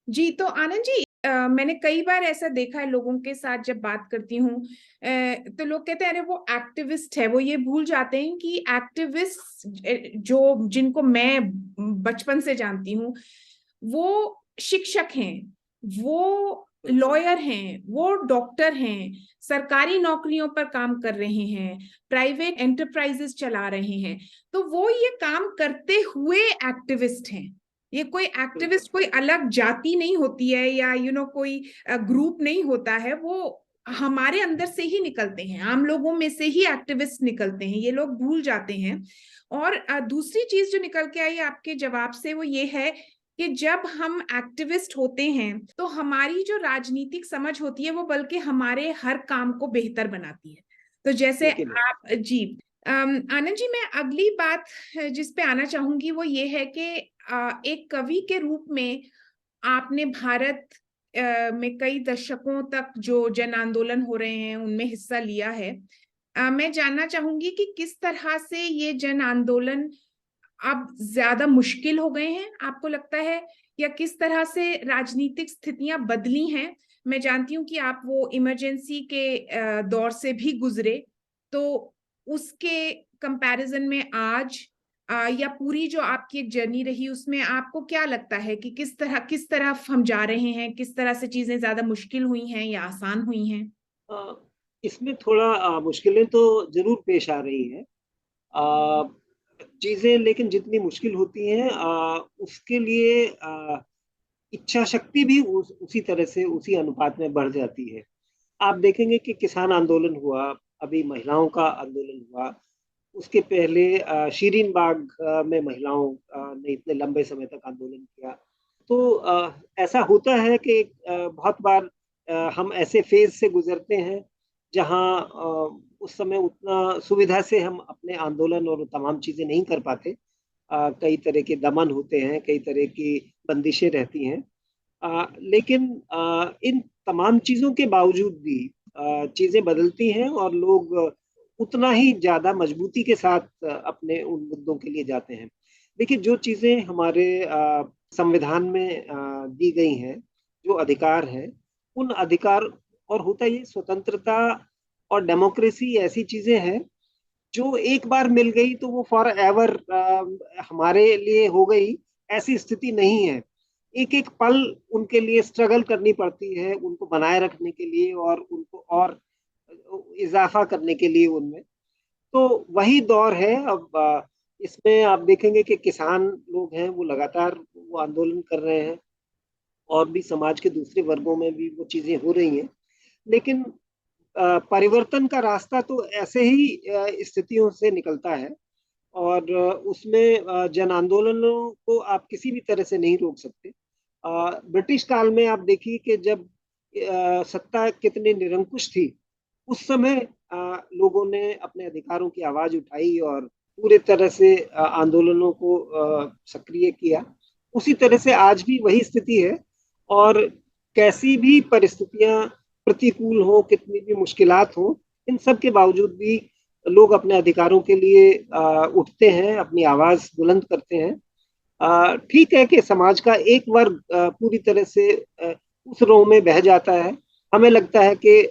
B: जी, तो आनंद जी, मैंने कई बार ऐसा देखा है लोगों के साथ जब बात करती हूँ, तो लोग कहते हैं अरे वो एक्टिविस्ट है। वो ये भूल जाते हैं कि एक्टिविस्ट जो जिनको मैं बचपन से जानती हूँ, वो शिक्षक हैं, वो लॉयर हैं, वो डॉक्टर हैं, सरकारी नौकरियों पर काम कर रहे हैं, प्राइवेट एंटरप्राइजेस चला रहे हैं। तो वो ये काम करते हुए एक्टिविस्ट हैं। ये कोई एक्टिविस्ट कोई अलग जाति नहीं होती है, या कोई ग्रुप नहीं होता है। वो हमारे अंदर से ही निकलते हैं, आम लोगों में से ही एक्टिविस्ट निकलते हैं। ये लोग भूल जाते हैं। और दूसरी चीज जो निकल के आई आपके जवाब से, वो ये है कि जब हम एक्टिविस्ट होते हैं तो हमारी जो राजनीतिक समझ होती है वो बल्कि हमारे हर काम को बेहतर बनाती है। तो जैसे
C: लेकिन
B: आप जी, आनंद जी, मैं अगली बात जिस पे आना चाहूंगी वो ये है कि एक कवि के रूप में आपने भारत में कई दशकों तक जो जन आंदोलन हो रहे हैं उनमें हिस्सा लिया है। मैं जानना चाहूंगी कि किस तरह से ये जन आंदोलन अब ज्यादा मुश्किल हो गए हैं, आपको लगता है, या किस तरह से राजनीतिक स्थितियां बदली हैं। मैं जानती हूँ कि आप वो इमरजेंसी के दौर से भी गुजरे, तो उसके कंपैरिजन में आज या पूरी जो आपकी एक जर्नी रही उसमें आपको क्या लगता है कि किस तरफ हम जा रहे हैं, किस तरह से चीजें ज्यादा मुश्किल हुई हैं या आसान हुई हैं?
C: अ, इसमें थोड़ा मुश्किलें तो जरूर पेश आ रही हैं। चीजें लेकिन जितनी मुश्किल होती हैं उसके लिए इच्छा शक्ति भी उसी तरह से उसी अनुपात में बढ़ जाती है। आप देखेंगे कि किसान आंदोलन हुआ, अभी महिलाओं का आंदोलन हुआ, उसके पहले शीरीन बाग में महिलाओं ने इतने लंबे समय तक आंदोलन किया। तो ऐसा होता है कि बहुत बार हम ऐसे फेज से गुजरते हैं जहां उस समय उतना सुविधा से हम अपने आंदोलन और तमाम चीजें नहीं कर पाते। कई तरह के दमन होते हैं, कई तरह की बंदिशें रहती हैं। लेकिन इन तमाम चीजों के बावजूद भी चीजें बदलती हैं और लोग उतना ही ज्यादा मजबूती के साथ अपने उन मुद्दों के लिए जाते हैं। देखिए, जो चीजें हमारे संविधान में दी गई हैं, जो अधिकार हैं, उन अधिकार, और होता ये स्वतंत्रता और डेमोक्रेसी ऐसी चीजें हैं जो एक बार मिल गई तो वो फॉर एवर हमारे लिए हो गई, ऐसी स्थिति नहीं है। एक एक पल उनके लिए स्ट्रगल करनी पड़ती है, उनको बनाए रखने के लिए और उनको और इजाफा करने के लिए उनमें। तो वही दौर है अब। इसमें आप देखेंगे कि किसान लोग हैं, वो लगातार वो आंदोलन कर रहे हैं, और भी समाज के दूसरे वर्गों में भी वो चीजें हो रही हैं। लेकिन परिवर्तन का रास्ता तो ऐसे ही स्थितियों से निकलता है, और उसमें जन आंदोलनों को आप किसी भी तरह से नहीं रोक सकते। ब्रिटिश काल में आप देखिए कि जब सत्ता कितनी निरंकुश थी, उस समय लोगों ने अपने अधिकारों की आवाज उठाई और पूरे तरह से आंदोलनों को सक्रिय किया। उसी तरह से आज भी वही स्थिति है, और कैसी भी परिस्थितियां प्रतिकूल हो, कितनी भी मुश्किलात हो, इन सब के बावजूद भी लोग अपने अधिकारों के लिए उठते हैं, अपनी आवाज बुलंद करते हैं। ठीक है कि समाज का एक वर्ग पूरी तरह से उस रो में बह जाता है। हमें लगता है कि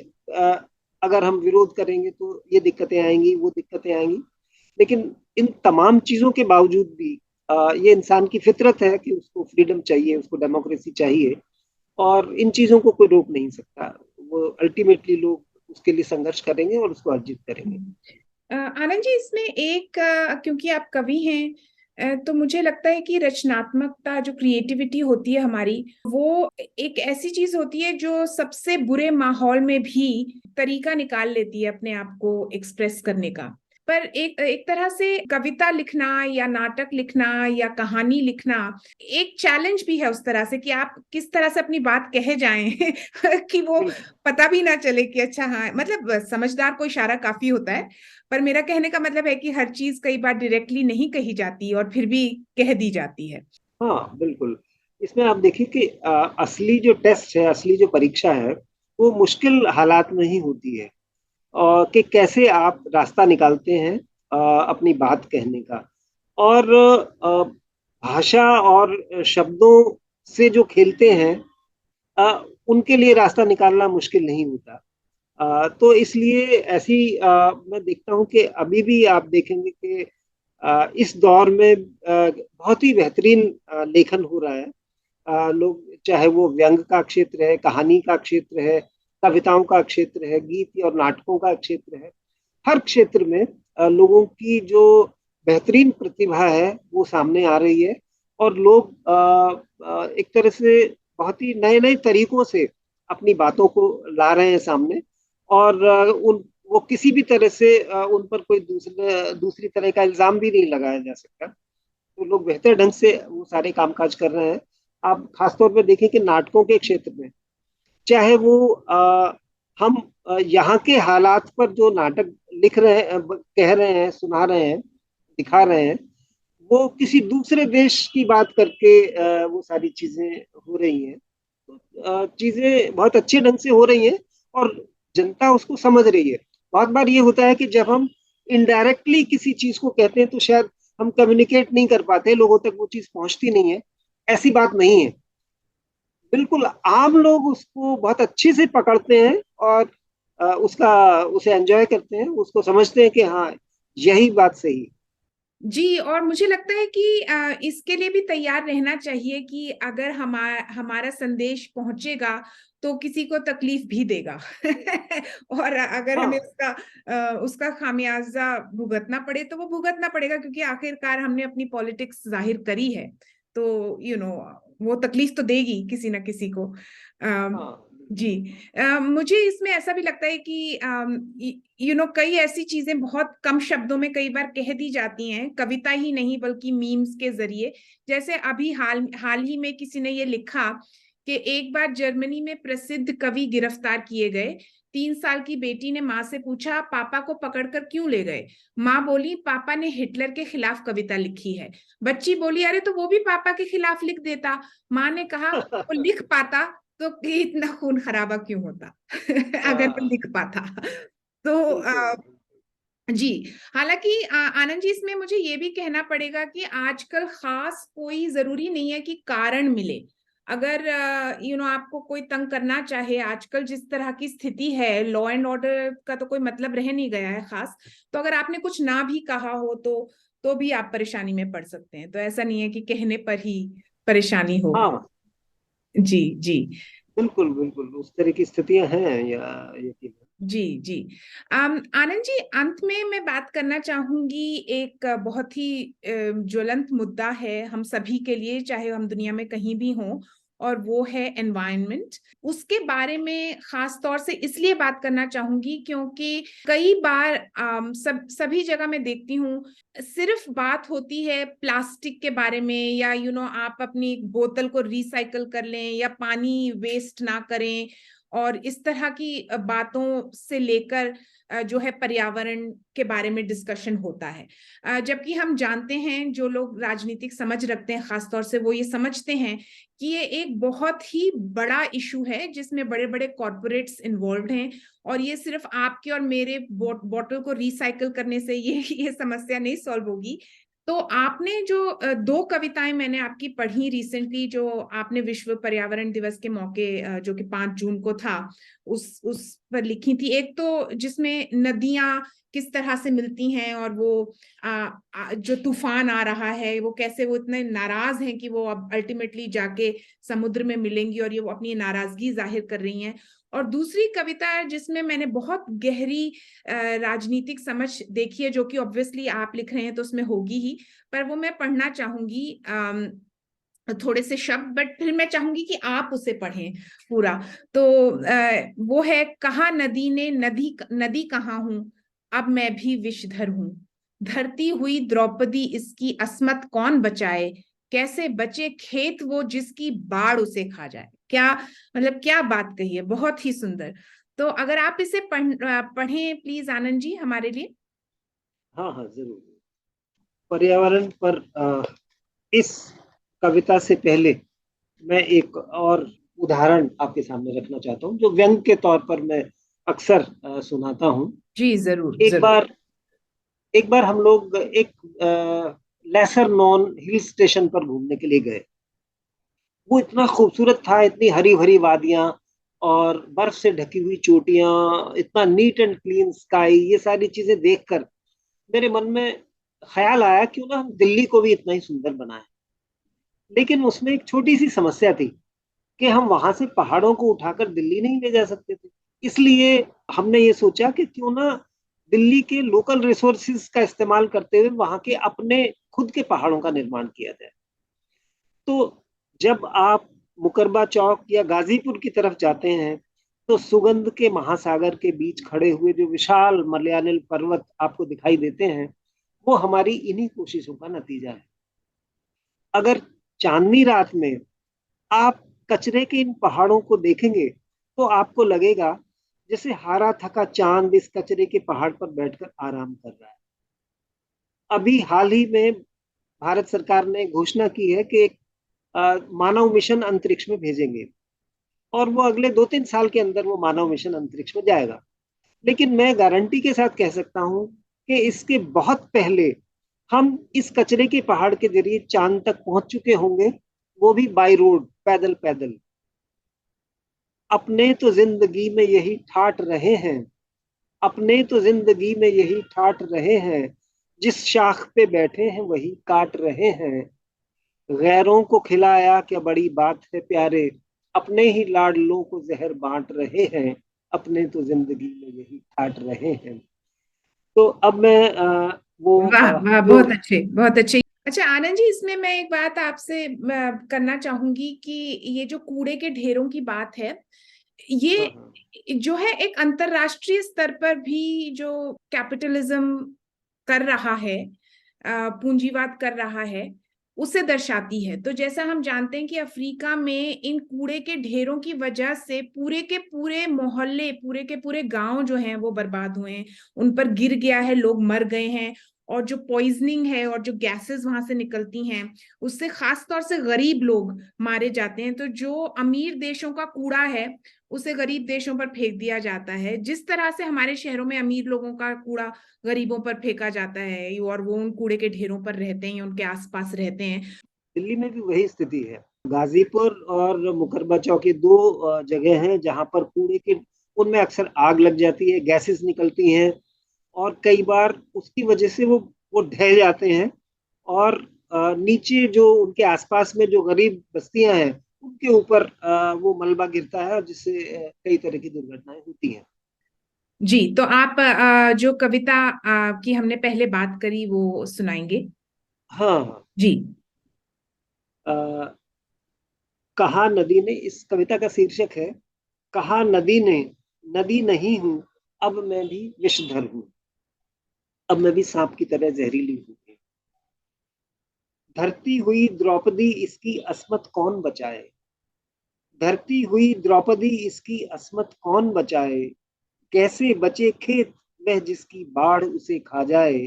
C: अगर हम विरोध करेंगे तो ये दिक्कतें आएंगी, वो दिक्कतें आएंगी। लेकिन इन तमाम चीजों के बावजूद भी ये इंसान की फितरत है कि उसको फ्रीडम चाहिए, उसको डेमोक्रेसी चाहिए, और इन चीजों को कोई रोक नहीं सकता। वो अल्टीमेटली लोग उसके लिए संघर्ष करेंगे और उसको अर्जित करेंगे।
B: आनंद जी, इसमें एक क्योंकि आप कवि हैं, तो मुझे लगता है कि रचनात्मकता, जो क्रिएटिविटी होती है हमारी, वो एक ऐसी चीज होती है जो सबसे बुरे माहौल में भी तरीका निकाल लेती है अपने आप को एक्सप्रेस करने का। पर एक तरह से कविता लिखना या नाटक लिखना या कहानी लिखना एक चैलेंज भी है, उस तरह से कि आप किस तरह से अपनी बात कहे जाएं कि वो पता भी ना चले कि अच्छा, हाँ, मतलब समझदार को इशारा काफी होता है। पर मेरा कहने का मतलब है कि हर चीज कई बार डायरेक्टली नहीं कही जाती और फिर भी कह दी जाती है।
C: हाँ, बिल्कुल। इसमें आप देखिए कि असली जो टेस्ट है, असली जो परीक्षा है, वो मुश्किल हालात में ही होती है। कि कैसे आप रास्ता निकालते हैं अपनी बात कहने का। और भाषा और शब्दों से जो खेलते हैं उनके लिए रास्ता निकालना मुश्किल नहीं होता। तो इसलिए मैं देखता हूँ कि अभी भी आप देखेंगे कि इस दौर में बहुत ही बेहतरीन लेखन हो रहा है। लोग, चाहे वो व्यंग का क्षेत्र है, कहानी का क्षेत्र है, कविताओं का क्षेत्र है, गीत और नाटकों का क्षेत्र है, हर क्षेत्र में लोगों की जो बेहतरीन प्रतिभा है वो सामने आ रही है। और लोग एक तरह से बहुत ही नए नए तरीकों से अपनी बातों को ला रहे हैं सामने। और उन वो किसी भी तरह से उन पर कोई दूसरी तरह का इल्जाम भी नहीं लगाया जा सकता। तो लोग बेहतर ढंग से वो सारे कामकाज कर रहे हैं। आप खासतौर पर देखें कि नाटकों के क्षेत्र में, चाहे वो हम यहाँ के हालात पर जो नाटक लिख रहे हैं, कह रहे हैं, सुना रहे हैं, दिखा रहे हैं, वो किसी दूसरे देश की बात करके वो सारी चीजें हो रही हैं। तो चीजें बहुत अच्छे ढंग से हो रही हैं और जनता उसको समझ रही है। बहुत बार ये होता है कि जब हम इनडायरेक्टली किसी चीज को कहते हैं तो शायद हम कम्युनिकेट नहीं कर पाते, लोगों तक वो चीज पहुंचती नहीं है। ऐसी बात नहीं है, बिल्कुल आम लोग उसको बहुत अच्छे से पकड़ते हैं और उसे एंजॉय करते हैं, उसको समझते हैं कि हाँ, यही बात सही है।
B: जी, और मुझे लगता है कि इसके लिए भी तैयार रहना चाहिए कि अगर हमारा संदेश पहुंचेगा तो किसी को तकलीफ भी देगा और अगर हमें
C: हाँ,
B: उसका खामियाजा भुगतना पड़े तो वो भुगतना पड़ेगा, क्योंकि आखिरकार हमने अपनी पॉलिटिक्स जाहिर करी है। तो वो तकलीफ तो देगी किसी ना किसी को।
C: हाँ,
B: जी। मुझे इसमें ऐसा भी लगता है कि कई ऐसी चीजें बहुत कम शब्दों में कई बार कह दी जाती हैं, कविता ही नहीं बल्कि मीम्स के जरिए। जैसे अभी हाल ही में किसी ने ये लिखा कि एक बार जर्मनी में प्रसिद्ध कवि गिरफ्तार किए गए। 3 साल की बेटी ने माँ से पूछा, पापा को पकड़कर क्यों ले गए? माँ बोली, पापा ने हिटलर के खिलाफ कविता लिखी है। बच्ची बोली, अरे तो वो भी पापा के खिलाफ लिख देता। माँ ने कहा, वो लिख पाता तो इतना खून खराबा क्यों होता अगर वो
C: हाँ,
B: लिख पाता। तो
C: बिल्कुल।
B: जी। हालांकि आनंद जी, इसमें मुझे ये भी कहना पड़ेगा कि आजकल खास कोई जरूरी नहीं है कि कारण मिले। अगर आपको कोई तंग करना चाहे, आजकल जिस तरह की स्थिति है, लॉ एंड ऑर्डर का तो कोई मतलब रह नहीं गया है खास। तो अगर आपने कुछ ना भी कहा हो तो भी आप परेशानी में पड़ सकते हैं। तो ऐसा नहीं है कि कहने पर ही परेशानी हो।
C: हाँ,
B: जी जी।
C: बिल्कुल बिल्कुल उस तरह की स्थितियां हैं या यकीन।
B: जी जी। आनंद जी, अंत में मैं बात करना चाहूंगी। एक बहुत ही ज्वलंत मुद्दा है हम सभी के लिए, चाहे हम दुनिया में कहीं भी हों, और वो है एनवायरनमेंट। उसके बारे में खास तौर से इसलिए बात करना चाहूंगी क्योंकि कई बार सभी जगह मैं देखती हूँ, सिर्फ बात होती है प्लास्टिक के बारे में, या आप अपनी बोतल को रिसाइकल कर लें या पानी वेस्ट ना करें, और इस तरह की बातों से लेकर जो है पर्यावरण के बारे में डिस्कशन होता है। जबकि हम जानते हैं, जो लोग राजनीतिक समझ रखते हैं खासतौर से, वो ये समझते हैं कि ये एक बहुत ही बड़ा इशू है जिसमें बड़े बड़े कॉरपोरेट्स इन्वॉल्व हैं, और ये सिर्फ आपके और मेरे बॉटल को रिसाइकल करने से ये समस्या नहीं सॉल्व होगी। तो आपने जो 2 कविताएं मैंने आपकी पढ़ी रिसेंटली, जो आपने विश्व पर्यावरण दिवस के मौके, जो कि 5 जून को था, उस पर लिखी थी। एक तो जिसमें नदियां किस तरह से मिलती हैं, और वो जो तूफान आ रहा है, वो कैसे वो इतने नाराज हैं कि वो अब अल्टीमेटली जाके समुद्र में मिलेंगी, और ये वो अपनी नाराजगी जाहिर कर रही हैं। और दूसरी कविता है जिसमें मैंने बहुत गहरी राजनीतिक समझ देखी है, जो कि ऑब्वियसली आप लिख रहे हैं तो उसमें होगी ही, पर वो मैं पढ़ना चाहूंगी, थोड़े से शब्द, बट फिर मैं चाहूंगी कि आप उसे पढ़ें पूरा। तो वो है, कहा नदी ने, नदी नदी कहाँ हूं, अब मैं भी विषधर हूं। धरती हुई द्रौपदी, इसकी अस्मत कौन बचाए। कैसे बचे खेत वो, जिसकी बाढ़ उसे खा जाए। क्या मतलब, क्या बात कही है, बहुत ही सुंदर। तो अगर आप इसे पढ़ें प्लीज आनंद जी हमारे लिए।
C: हाँ हाँ, जरूर। पर्यावरण पर इस कविता से पहले मैं एक और उदाहरण आपके सामने रखना चाहता हूँ, जो व्यंग के तौर पर मैं अक्सर सुनाता हूँ।
B: जी जरूर
C: एक
B: जरूर।
C: बार एक बार हम लोग एक लेसर नॉन हिल स्टेशन पर घूमने के लिए गए। वो इतना खूबसूरत था, इतनी हरी भरी वादियां और बर्फ से ढकी हुई चोटियां, इतना नीट एंड क्लीन स्काई, ये सारी चीजें देखकर मेरे मन में ख्याल आया क्यों ना हम दिल्ली को भी इतना ही सुंदर बनाएं। लेकिन उसमें एक छोटी सी समस्या थी कि हम वहां से पहाड़ों को उठाकर दिल्ली नहीं ले जा सकते थे। इसलिए हमने ये सोचा कि क्यों ना दिल्ली के लोकल रिसोर्सेज का इस्तेमाल करते हुए वहां के अपने खुद के पहाड़ों का निर्माण किया जाए। तो जब आप मुकरबा चौक या गाजीपुर की तरफ जाते हैं तो सुगंध के महासागर के बीच खड़े हुए जो विशाल मलयानिल पर्वत आपको दिखाई देते हैं, वो हमारी इन्हीं कोशिशों का नतीजा है। अगर चांदनी रात में आप कचरे के इन पहाड़ों को देखेंगे तो आपको लगेगा जैसे हारा थका चांद इस कचरे के पहाड़ पर बैठकर आराम कर रहा है। अभी हाल ही में भारत सरकार ने घोषणा की है कि एक मानव मिशन अंतरिक्ष में भेजेंगे और वो अगले 2-3 साल के अंदर वो मानव मिशन अंतरिक्ष में जाएगा। लेकिन मैं गारंटी के साथ कह सकता हूं कि इसके बहुत पहले हम इस कचरे के पहाड़ के जरिए चांद तक पहुंच चुके होंगे, वो भी बाय रोड, पैदल पैदल। अपने तो जिंदगी में यही ठाट रहे हैं, अपने तो जिंदगी में यही ठाट रहे हैं, जिस शाख पे बैठे हैं वही काट रहे हैं। गैरों को खिलाया क्या बड़ी बात है प्यारे, अपने ही लाडलों को जहर बांट रहे हैं, अपने तो जिंदगी में यही ठाट रहे हैं। तो अब मैं
B: वाह वाह,
C: जो
B: बहुत अच्छे बहुत अच्छे। अच्छा आनंद जी, इसमें मैं एक बात आपसे करना चाहूंगी कि ये जो कूड़े के ढेरों की बात है,
C: हाँ,
B: ये
C: हाँ,
B: जो है एक अंतरराष्ट्रीय स्तर पर भी जो कैपिटलिज्म कर रहा है, पूंजीवाद कर रहा है, उसे दर्शाती है। तो जैसा हम जानते हैं कि अफ्रीका में इन कूड़े के ढेरों की वजह से पूरे के पूरे मोहल्ले, पूरे के पूरे गांव जो हैं वो बर्बाद हुए हैं, उन पर गिर गया है, लोग मर गए हैं। और जो पॉइजनिंग है और जो गैसेस वहां से निकलती हैं, उससे खास तौर से गरीब लोग मारे जाते हैं। तो जो अमीर देशों का कूड़ा है उसे गरीब देशों पर फेंक दिया जाता है, जिस तरह से हमारे शहरों में अमीर लोगों का कूड़ा गरीबों पर फेंका जाता है और वो उन कूड़े के ढेरों पर रहते हैं, उनके आसपास रहते हैं।
C: दिल्ली में भी वही स्थिति है। गाजीपुर और मुकरबा चौक ये दो जगह हैं जहां पर कूड़े के, उनमें अक्सर आग लग जाती है, गैसेस निकलती हैं और कई बार उसकी वजह से वो ढह जाते हैं और नीचे जो उनके आसपास में जो गरीब बस्तियां हैं उनके ऊपर वो मलबा गिरता है और जिससे कई तरह की दुर्घटनाएं होती हैं।
B: जी, तो आप जो कविता की हमने पहले बात करी वो सुनाएंगे?
C: हाँ, हाँ।
B: जी।
C: अ, कहा नदी ने, इस कविता का शीर्षक है कहा नदी ने, नदी नहीं हूं अब मैं भी विषधर हूं, अब मैं भी सांप की तरह जहरीली हूं। धरती हुई द्रौपदी इसकी अस्मत कौन बचाए, धरती हुई द्रौपदी इसकी अस्मत कौन बचाए, कैसे बचे खेत वह जिसकी बाढ़ उसे खा जाए।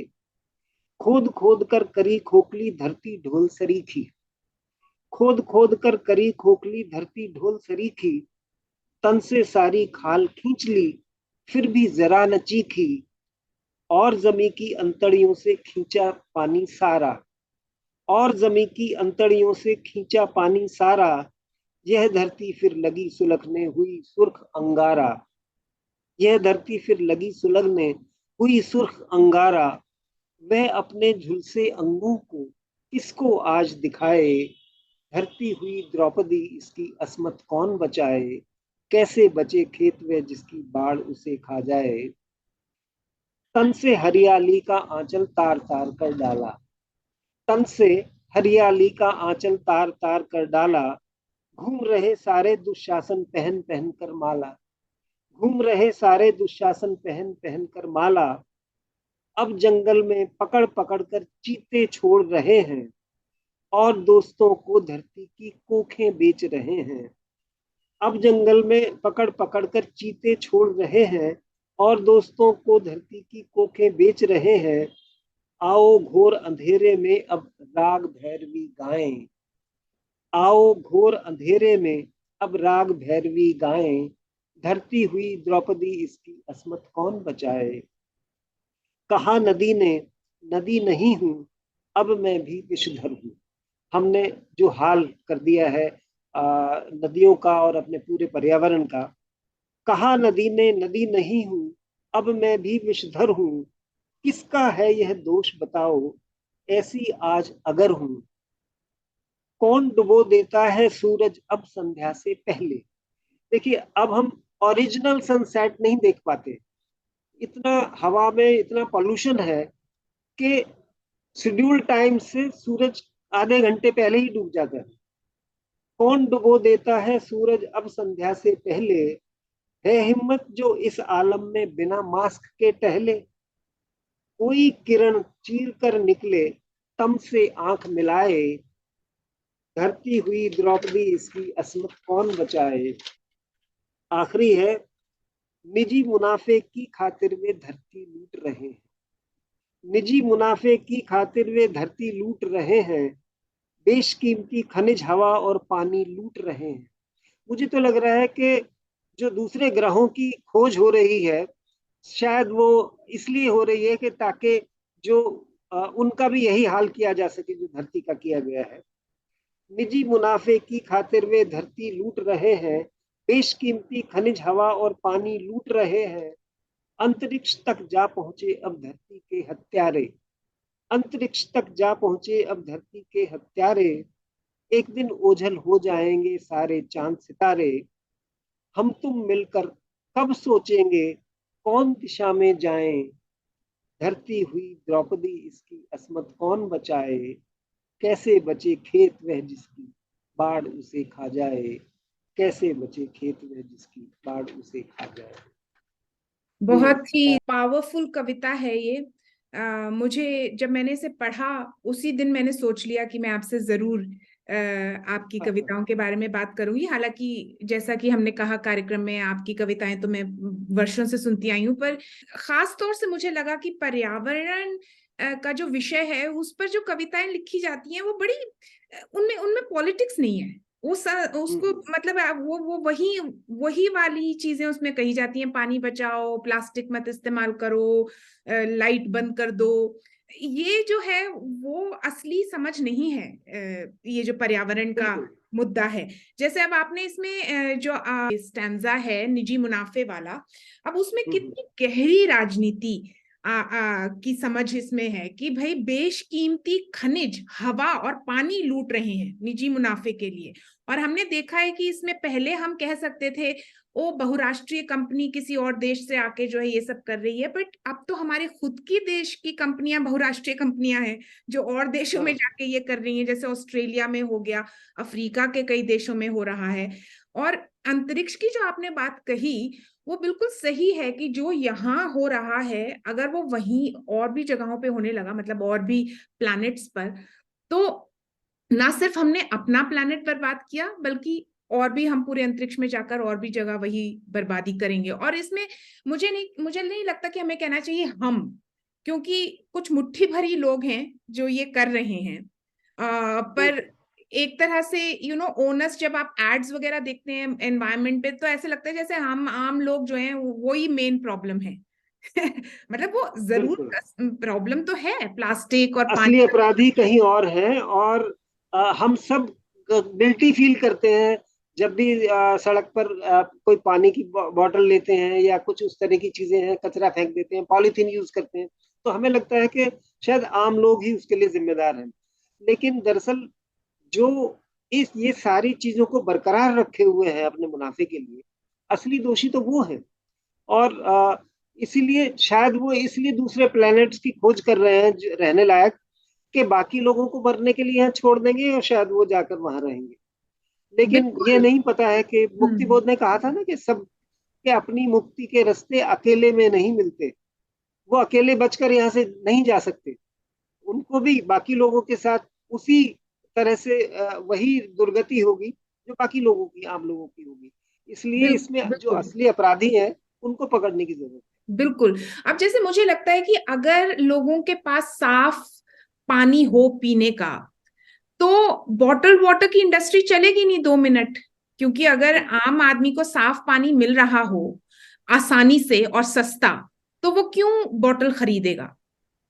C: खोद खोद कर करी खोखली धरती ढोल सरीखी, खोद खोद कर करी खोखली धरती ढोल सरीखी, तन से सारी खाल खींच ली फिर भी जरा न चीखी, और जमी की अंतड़ियों से खींचा पानी सारा, और जमी की अंतड़ियों से खींचा पानी सारा, यह धरती फिर लगी सुलगने हुई सुर्ख अंगारा, यह धरती फिर लगी सुलगने हुई सुर्ख अंगारा, वह अपने झुलसे अंगों को किसको आज दिखाए, धरती हुई द्रौपदी इसकी अस्मत कौन बचाए, कैसे बचे खेत वे जिसकी बाढ़ उसे खा जाए। तन से हरियाली का आंचल तार तार कर डाला, तन से हरियाली का आंचल तार तार कर डाला, घूम रहे सारे दुशासन पहन पहन कर माला, घूम रहे सारे दुशासन पहन पहन कर माला, अब जंगल में पकड़ पकड़ कर चीते छोड़ रहे हैं, और दोस्तों को धरती की कोखें बेच रहे हैं। अब जंगल में पकड़ पकड़ कर चीते छोड़ रहे हैं और दोस्तों को धरती की कोखें बेच रहे हैं। आओ घोर अंधेरे में अब राग भैरवी गाएं, आओ घोर अंधेरे में अब राग भैरवी गाएं, धरती हुई द्रौपदी इसकी अस्मत कौन बचाए। कहा नदी ने नदी नहीं हूं, अब मैं भी विषधर हूं। हमने जो हाल कर दिया है नदियों का और अपने पूरे पर्यावरण का। कहा नदी ने नदी नहीं हूं, अब मैं भी विषधर हूं। किसका है यह दोष बताओ, ऐसी आज अगर हूं। कौन डुबो देता है सूरज अब संध्या से पहले। देखिए, अब हम ओरिजिनल सनसेट नहीं देख पाते। इतना हवा में इतना पॉल्यूशन है कि शेड्यूल टाइम से सूरज आधे घंटे पहले ही डूब जाता है। कौन डुबो देता है सूरज अब संध्या से पहले। है हिम्मत जो इस आलम में बिना मास्क के टहले। कोई किरण चीर कर निकले, तम से आंख मिलाए। धरती हुई द्रौपदी इसकी अस्मत कौन बचाए। आखिरी है, निजी मुनाफे की खातिर वे धरती लूट रहे हैं। निजी मुनाफे की खातिर वे धरती लूट रहे हैं। बेशकीमती खनिज हवा और पानी लूट रहे हैं। मुझे तो लग रहा है कि जो दूसरे ग्रहों की खोज हो रही है, शायद वो इसलिए हो रही है कि ताकि जो उनका भी यही हाल किया जा सके जो धरती का किया गया है। निजी मुनाफे की खातिर वे धरती लूट रहे हैं। बेशकीमती खनिज हवा और पानी लूट रहे हैं। अंतरिक्ष तक जा पहुंचे अब धरती के हत्यारे। अंतरिक्ष तक जा पहुंचे अब धरती के हत्यारे। एक दिन ओझल हो जाएंगे सारे चांद सितारे। हम तुम मिलकर कब सोचेंगे कौन दिशा में जाएं। धरती हुई द्रौपदी इसकी अस्मत कौन बचाए। कैसे बचे खेत वह जिसकी बाढ़ उसे खा जाए। कैसे बचे खेत वह जिसकी बाढ़ उसे खा जाए।
B: बहुत ही पावरफुल कविता है ये। मुझे जब मैंने इसे पढ़ा उसी दिन मैंने सोच लिया कि मैं आपसे जरूर आपकी कविताओं के बारे में बात करूंगी। हालांकि जैसा कि हमने कहा कार्यक्रम में, आपकी कविताएं तो मैं वर्षों से सुनती आई हूँ, पर खास तौर से मुझे लगा कि पर्यावरण का जो विषय है उस पर जो कविताएं लिखी जाती हैं वो बड़ी उनमें उनमें पॉलिटिक्स नहीं है। उसको मतलब वो वही वाली चीजें उसमें कही जाती हैं। पानी बचाओ, प्लास्टिक मत इस्तेमाल करो, लाइट बंद कर दो। ये जो है वो असली समझ नहीं है। ये जो पर्यावरण का मुद्दा है, जैसे अब आपने इसमें जो स्टैंजा है निजी मुनाफे वाला, अब उसमें कितनी गहरी राजनीति की समझ इसमें है कि भाई बेशकीमती खनिज हवा और पानी लूट रहे हैं निजी मुनाफे के लिए। और हमने देखा है कि इसमें पहले हम कह सकते थे वो बहुराष्ट्रीय कंपनी किसी और देश से आके जो है ये सब कर रही है, बट अब तो हमारे खुद की देश की कंपनियां बहुराष्ट्रीय कंपनियां हैं जो और देशों में जाके ये कर रही हैं। जैसे ऑस्ट्रेलिया में हो गया, अफ्रीका के कई देशों में हो रहा है। और अंतरिक्ष की जो आपने बात कही वो बिल्कुल सही है कि जो यहाँ हो रहा है अगर वो वहीं और भी जगहों पे होने लगा, मतलब और भी प्लैनेट्स पर, तो ना सिर्फ हमने अपना प्लैनेट बर्बाद किया बल्कि और भी हम पूरे अंतरिक्ष में जाकर और भी जगह वही बर्बादी करेंगे। और इसमें मुझे नहीं लगता कि हमें कहना चाहिए हम, क्योंकि कुछ मुट्ठी भरी लोग हैं जो ये कर रहे हैं। पर एक तरह से ओनर्स, जब आप एड्स वगैरह देखते हैं एनवायरनमेंट पे तो ऐसे लगता है जैसे हम आम लोग जो हैं वो ही मेन प्रॉब्लम है। मतलब वो जरूर प्रॉब्लम तो है, प्लास्टिक और
C: असली अपराधी कहीं और हैं। और हम सब गिल्टी फील करते हैं जब भी सड़क पर कोई पानी की बोतल लेते हैं या कुछ उस तरह की चीजें हैं, कचरा फेंक देते हैं, पॉलीथीन यूज करते हैं, तो हमें लगता है कि शायद आम लोग ही उसके लिए जिम्मेदार हैं। लेकिन दरअसल जो ये सारी चीजों को बरकरार रखे हुए हैं अपने मुनाफे के लिए, असली दोषी तो वो है। और इसीलिए शायद वो इसलिए दूसरे प्लैनेट्स की खोज कर रहे हैं रहने लायक, कि बाकी लोगों को मरने के लिए यहाँ छोड़ देंगे और शायद वो जाकर वहां रहेंगे। लेकिन ये नहीं पता है कि मुक्ति बोध ने कहा था ना कि सब के अपनी मुक्ति के रास्ते अकेले में नहीं मिलते। वो अकेले बचकर यहाँ से नहीं जा सकते, उनको भी बाकी लोगों के साथ उसी तरह से वही दुर्गति होगी जो बाकी लोगों की, आम लोगों की होगी। इसलिए इसमें जो असली अपराधी हैं उनको पकड़ने की जरूरत है।
B: बिल्कुल। अब जैसे मुझे लगता है कि अगर लोगों के पास साफ पानी हो पीने का, तो बॉटल वाटर की इंडस्ट्री चलेगी नहीं 2 मिनट, क्योंकि अगर आम आदमी को साफ पानी मिल रहा हो आसानी से और सस्ता, तो वो क्यों बॉटल खरीदेगा?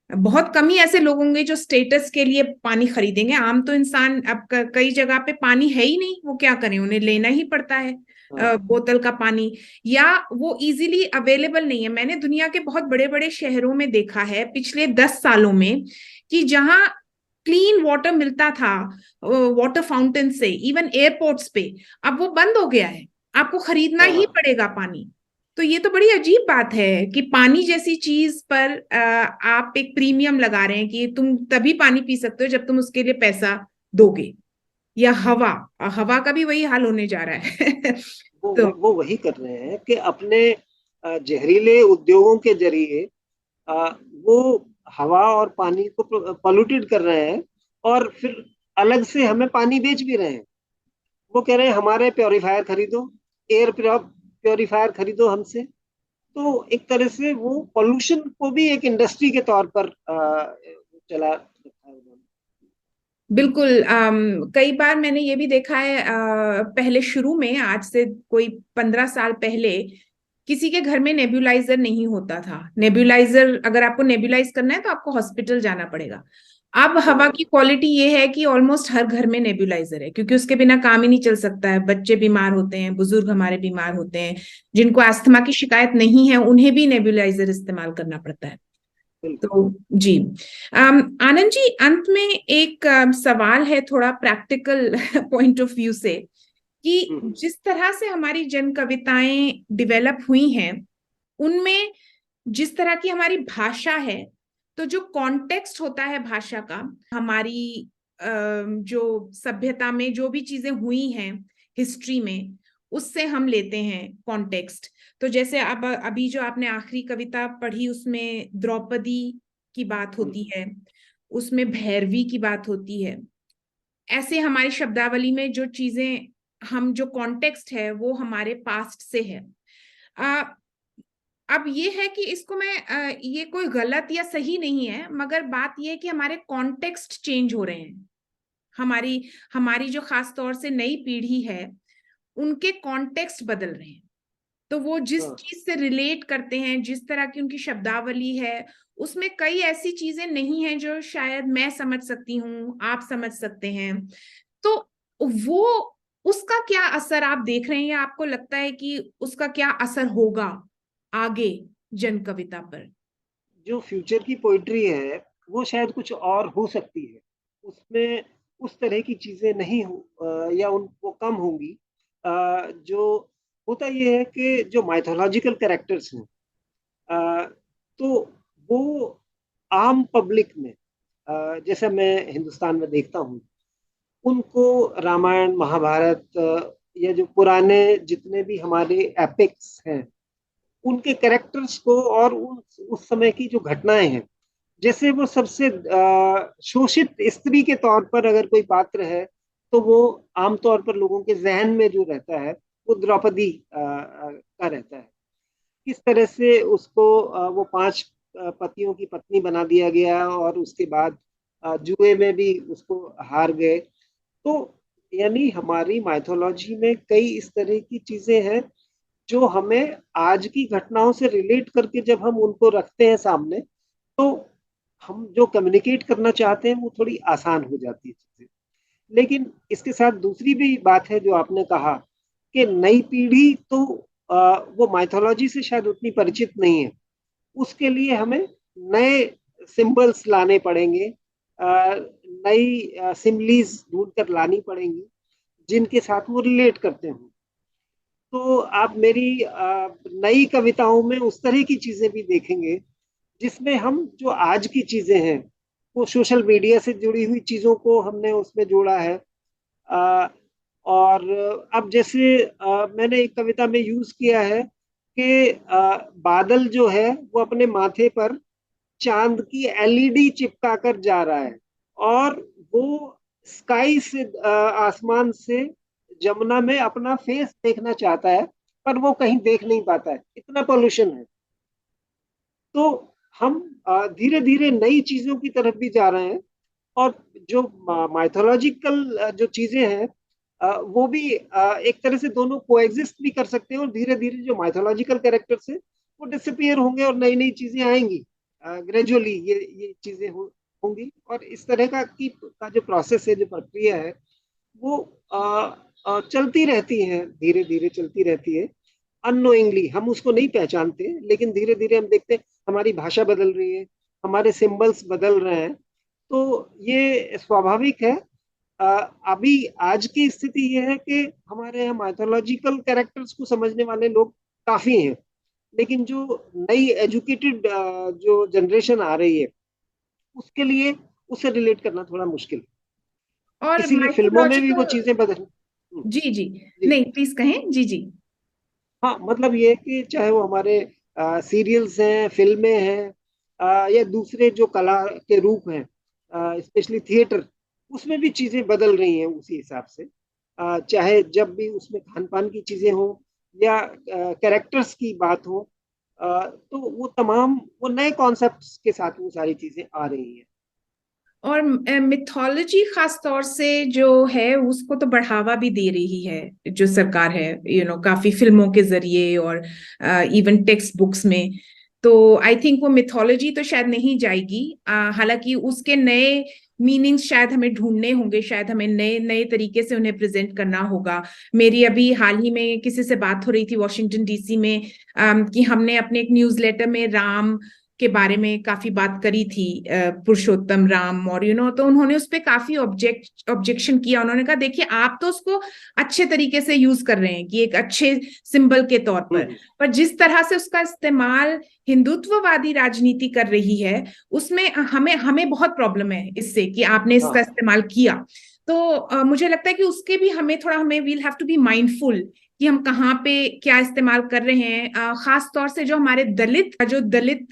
B: बहुत कम ही ऐसे लोग होंगे जो स्टेटस के लिए पानी खरीदेंगे। आम तो इंसान अब कई जगह पे पानी है ही नहीं, वो क्या करें, उन्हें लेना ही पड़ता है
C: हाँ,
B: बोतल का पानी, या वो इजीली अवेलेबल नहीं है। मैंने दुनिया के बहुत बड़े बड़े शहरों में देखा है पिछले 10 सालों में कि जहां क्लीन वाटर मिलता था वाटर फाउंटेन से, इवन एयरपोर्ट्स पे, अब वो बंद हो गया है, आपको खरीदना ही
C: हाँ,
B: पड़ेगा पानी। तो ये तो बड़ी अजीब बात है कि पानी जैसी चीज पर आप एक प्रीमियम लगा रहे हैं कि तुम तभी पानी पी सकते हो जब तुम उसके लिए पैसा दोगे। या हवा, हवा का भी वही हाल होने जा रहा है। तो
C: वो वही कर रहे हैं कि अपने जहरीले उद्योगों के जरिए अ, वो हवा और पानी को पॉल्यूटेड कर रहे हैं, और फिर अलग से हमें पानी बेच भी रहे हैं। वो कह रहे हैं हमारे प्योरीफायर खरीदो, एयर प्योरीफायर खरीदो हमसे। तो एक तरह से वो पोल्यूशन को भी एक इंडस्ट्री के तौर पर चला रखा है उन्होंने।
B: बिल्कुल, कई बार मैंने ये भी देखा है, पहले शुरू में, आज से कोई 15 साल पहले, किसी के घर में नेब्यूलाइजर नहीं होता था। नेब्यूलाइजर, अगर आपको नेब्यूलाइज करना है तो आपको हॉस्पिटल जाना पड़ेगा। अब हवा
C: हाँ,
B: की क्वालिटी ये है कि ऑलमोस्ट हर घर में नेब्यूलाइजर है, क्योंकि उसके बिना काम ही नहीं चल सकता है। बच्चे बीमार होते हैं, बुजुर्ग हमारे बीमार होते हैं, जिनको अस्थमा की शिकायत नहीं है उन्हें भी नेब्यूलाइजर इस्तेमाल करना पड़ता है।
C: बिल्कुल।
B: तो जी, आनंद जी, अंत में एक सवाल है थोड़ा प्रैक्टिकल पॉइंट ऑफ व्यू से, कि
C: हम्म,
B: जिस तरह से हमारी जन कविताएं डेवलप हुई हैं, उनमें जिस तरह की हमारी भाषा है, तो जो कॉन्टेक्स्ट होता है भाषा का, हमारी जो सभ्यता में जो भी चीजें हुई हैं हिस्ट्री में, उससे हम लेते हैं कॉन्टेक्स्ट। तो जैसे अब अभी जो आपने आखिरी कविता पढ़ी, उसमें द्रौपदी की बात
C: हम्म,
B: होती है, उसमें भैरवी की बात होती है। ऐसे हमारी शब्दावली में जो चीजें, हम जो कॉन्टेक्स्ट है वो हमारे पास्ट से है। आ, अब ये है कि इसको मैं ये कोई गलत या सही नहीं है, मगर बात ये है कि हमारे कॉन्टेक्स्ट चेंज हो रहे हैं। हमारी हमारी जो खास तौर से नई पीढ़ी है, उनके कॉन्टेक्स्ट बदल रहे हैं। तो वो जिस
C: हाँ,
B: चीज से रिलेट करते हैं, जिस तरह की उनकी शब्दावली है, उसमें कई ऐसी चीजें नहीं हैं जो शायद मैं समझ सकती हूँ, आप समझ सकते हैं। तो वो, उसका क्या असर आप देख रहे हैं, या आपको लगता है कि उसका क्या असर होगा आगे जन कविता पर?
C: जो फ्यूचर की पोइट्री है वो शायद कुछ और हो सकती है। उसमें उस तरह की चीजें नहीं हो, या उनको कम होंगी। जो होता ये है कि जो माइथोलॉजिकल कैरेक्टर्स हैं, अ, तो वो आम पब्लिक में, जैसा मैं हिंदुस्तान में देखता हूँ, उनको रामायण महाभारत, या जो पुराने जितने भी हमारे एपिक्स हैं, उनके कैरेक्टर्स को और उस समय की जो घटनाएं हैं, जैसे वो सबसे शोषित स्त्री के तौर पर अगर कोई पात्र है, तो वो आमतौर पर लोगों के जहन में जो रहता है वो द्रौपदी का रहता है। किस तरह से उसको वो 5 पतियों की पत्नी बना दिया गया, और उसके बाद जुए में भी उसको हार गए। तो यानी हमारी माइथोलॉजी में कई इस तरह की चीजें हैं जो हमें आज की घटनाओं से रिलेट करके जब हम उनको रखते हैं सामने, तो हम जो कम्युनिकेट करना चाहते हैं वो थोड़ी आसान हो जाती है चीजें। लेकिन इसके साथ दूसरी भी बात है जो आपने कहा, कि नई पीढ़ी तो वो माइथोलॉजी से शायद उतनी परिचित नहीं है। उसके लिए हमें नए सिंबल्स लाने पड़ेंगे, नई सिमलीज ढूंढ कर लानी पड़ेंगी जिनके साथ वो रिलेट करते हो। तो आप मेरी नई कविताओं में उस तरह की चीजें भी देखेंगे जिसमें हम जो आज की चीजें हैं, वो सोशल मीडिया से जुड़ी हुई चीजों को हमने उसमें जोड़ा है। अ, और अब जैसे मैंने एक कविता में यूज किया है कि बादल जो है वो अपने माथे पर चांद की एलईडी चिपका कर जा रहा है, और वो स्काई से, आसमान से जमुना में अपना फेस देखना चाहता है, पर वो कहीं देख नहीं पाता है, इतना पोल्यूशन है। तो हम धीरे धीरे नई चीजों की तरफ भी जा रहे हैं। और जो माइथोलॉजिकल जो चीजें हैं, वो भी एक तरह से दोनों कोएग्जिस्ट भी कर सकते हैं, और धीरे धीरे जो माइथोलॉजिकल कैरेक्टर्स है वो डिसअपियर होंगे और नई नई चीजें आएंगी। ग्रेजुअली ये चीजें होंगी, और इस तरह का जो प्रोसेस है, जो प्रक्रिया है, वो चलती रहती है, धीरे धीरे चलती रहती है। अननोइंगली हम उसको नहीं पहचानते, लेकिन धीरे धीरे हम देखते हैं हमारी भाषा बदल रही है, हमारे सिंबल्स बदल रहे हैं। तो ये स्वाभाविक है। अ, अभी आज की स्थिति ये है कि हमारे यहाँ माइथोलॉजिकल कैरेक्टर्स को समझने वाले लोग काफी हैं, लेकिन जो नई एजुकेटेड जो जनरेशन आ रही है, उसके लिए उसे रिलेट करना थोड़ा मुश्किल है।
B: और
C: इसीलिए फिल्मों में भी वो
B: माइथोलॉजिकल,
C: चीजें बदल।
B: जी जी,
C: जी।
B: नहीं प्लीज कहें, जी जी।
C: हाँ, मतलब ये है कि चाहे वो हमारे सीरियल्स हैं, फिल्में हैं, या दूसरे जो कला के रूप हैं, स्पेशली थिएटर, उसमें भी चीजें बदल रही हैं उसी हिसाब से। चाहे जब भी उसमें खान पान की चीजें हो या कैरेक्टर्स की बात हो, तो वो तमाम वो नए कॉन्सेप्ट्स के साथ वो सारी चीजें आ रही हैं।
B: और मिथोलॉजी खास तौर से जो है उसको तो बढ़ावा भी दे रही है जो सरकार है, काफी फिल्मों के जरिए और इवन टेक्स्ट बुक्स में। तो आई थिंक वो मिथोलॉजी तो शायद नहीं जाएगी, हालांकि उसके नए मीनिंग्स शायद हमें ढूंढने होंगे, शायद हमें नए नए तरीके से उन्हें प्रेजेंट करना होगा। मेरी अभी हाल ही में किसी से बात हो रही थी वॉशिंगटन डीसी में, कि हमने अपने एक न्यूज़लेटर में राम के बारे में काफी बात करी थी, पुरुषोत्तम राम, और तो उन्होंने उस पर काफी ऑब्जेक्शन किया। उन्होंने कहा देखिए आप तो उसको अच्छे तरीके से यूज कर रहे हैं कि एक अच्छे सिंबल के तौर पर जिस तरह से उसका इस्तेमाल हिंदुत्ववादी राजनीति कर रही है, उसमें हमें हमें बहुत प्रॉब्लम है इससे कि आपने इसका
C: हाँ।
B: इस्तेमाल किया। तो मुझे लगता है कि उसके भी हमें we'll have to be mindful कि हम कहाँ पे क्या इस्तेमाल कर रहे हैं। खास तौर से जो हमारे दलित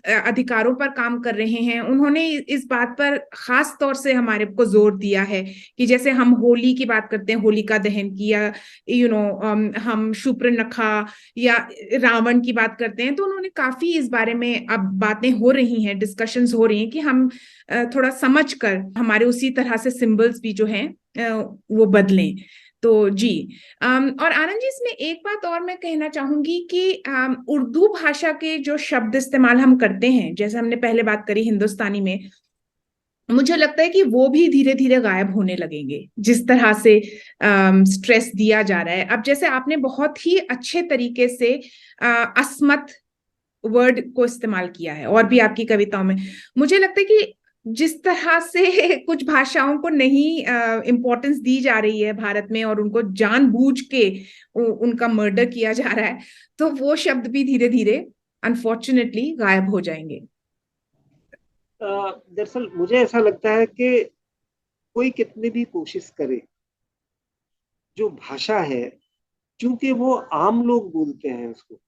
B: अधिकारों पर काम कर रहे हैं, उन्होंने इस बात पर खास तौर से हमारे को जोर दिया है कि जैसे हम होली की बात करते हैं, होलिका दहन की, या हम शूर्पणखा या रावण की बात करते हैं, तो उन्होंने काफी इस बारे में अब बातें हो रही हैं, डिस्कशंस हो रही हैं कि हम थोड़ा समझ कर हमारे उसी तरह से सिंबल्स भी जो हैं वो बदलें। तो जी, और आनंद जी इसमें एक बात और मैं कहना चाहूंगी कि उर्दू भाषा के जो शब्द इस्तेमाल हम करते हैं, जैसे हमने पहले बात करी हिंदुस्तानी में, मुझे लगता है कि वो भी धीरे धीरे गायब होने लगेंगे जिस तरह से स्ट्रेस दिया जा रहा है। अब जैसे आपने बहुत ही अच्छे तरीके से अस्मत वर्ड को इस्तेमाल किया है, और भी आपकी कविताओं में, मुझे लगता है कि जिस तरह से कुछ भाषाओं को नहीं इम्पोर्टेंस दी जा रही है भारत में, और उनको जानबूझ के उनका मर्डर किया जा रहा है, तो वो शब्द भी धीरे धीरे अनफॉर्चुनेटली गायब हो जाएंगे।
C: दरअसल मुझे ऐसा लगता है कि कोई कितनी भी कोशिश करे, जो भाषा है, चूंकि वो आम लोग बोलते हैं उसको,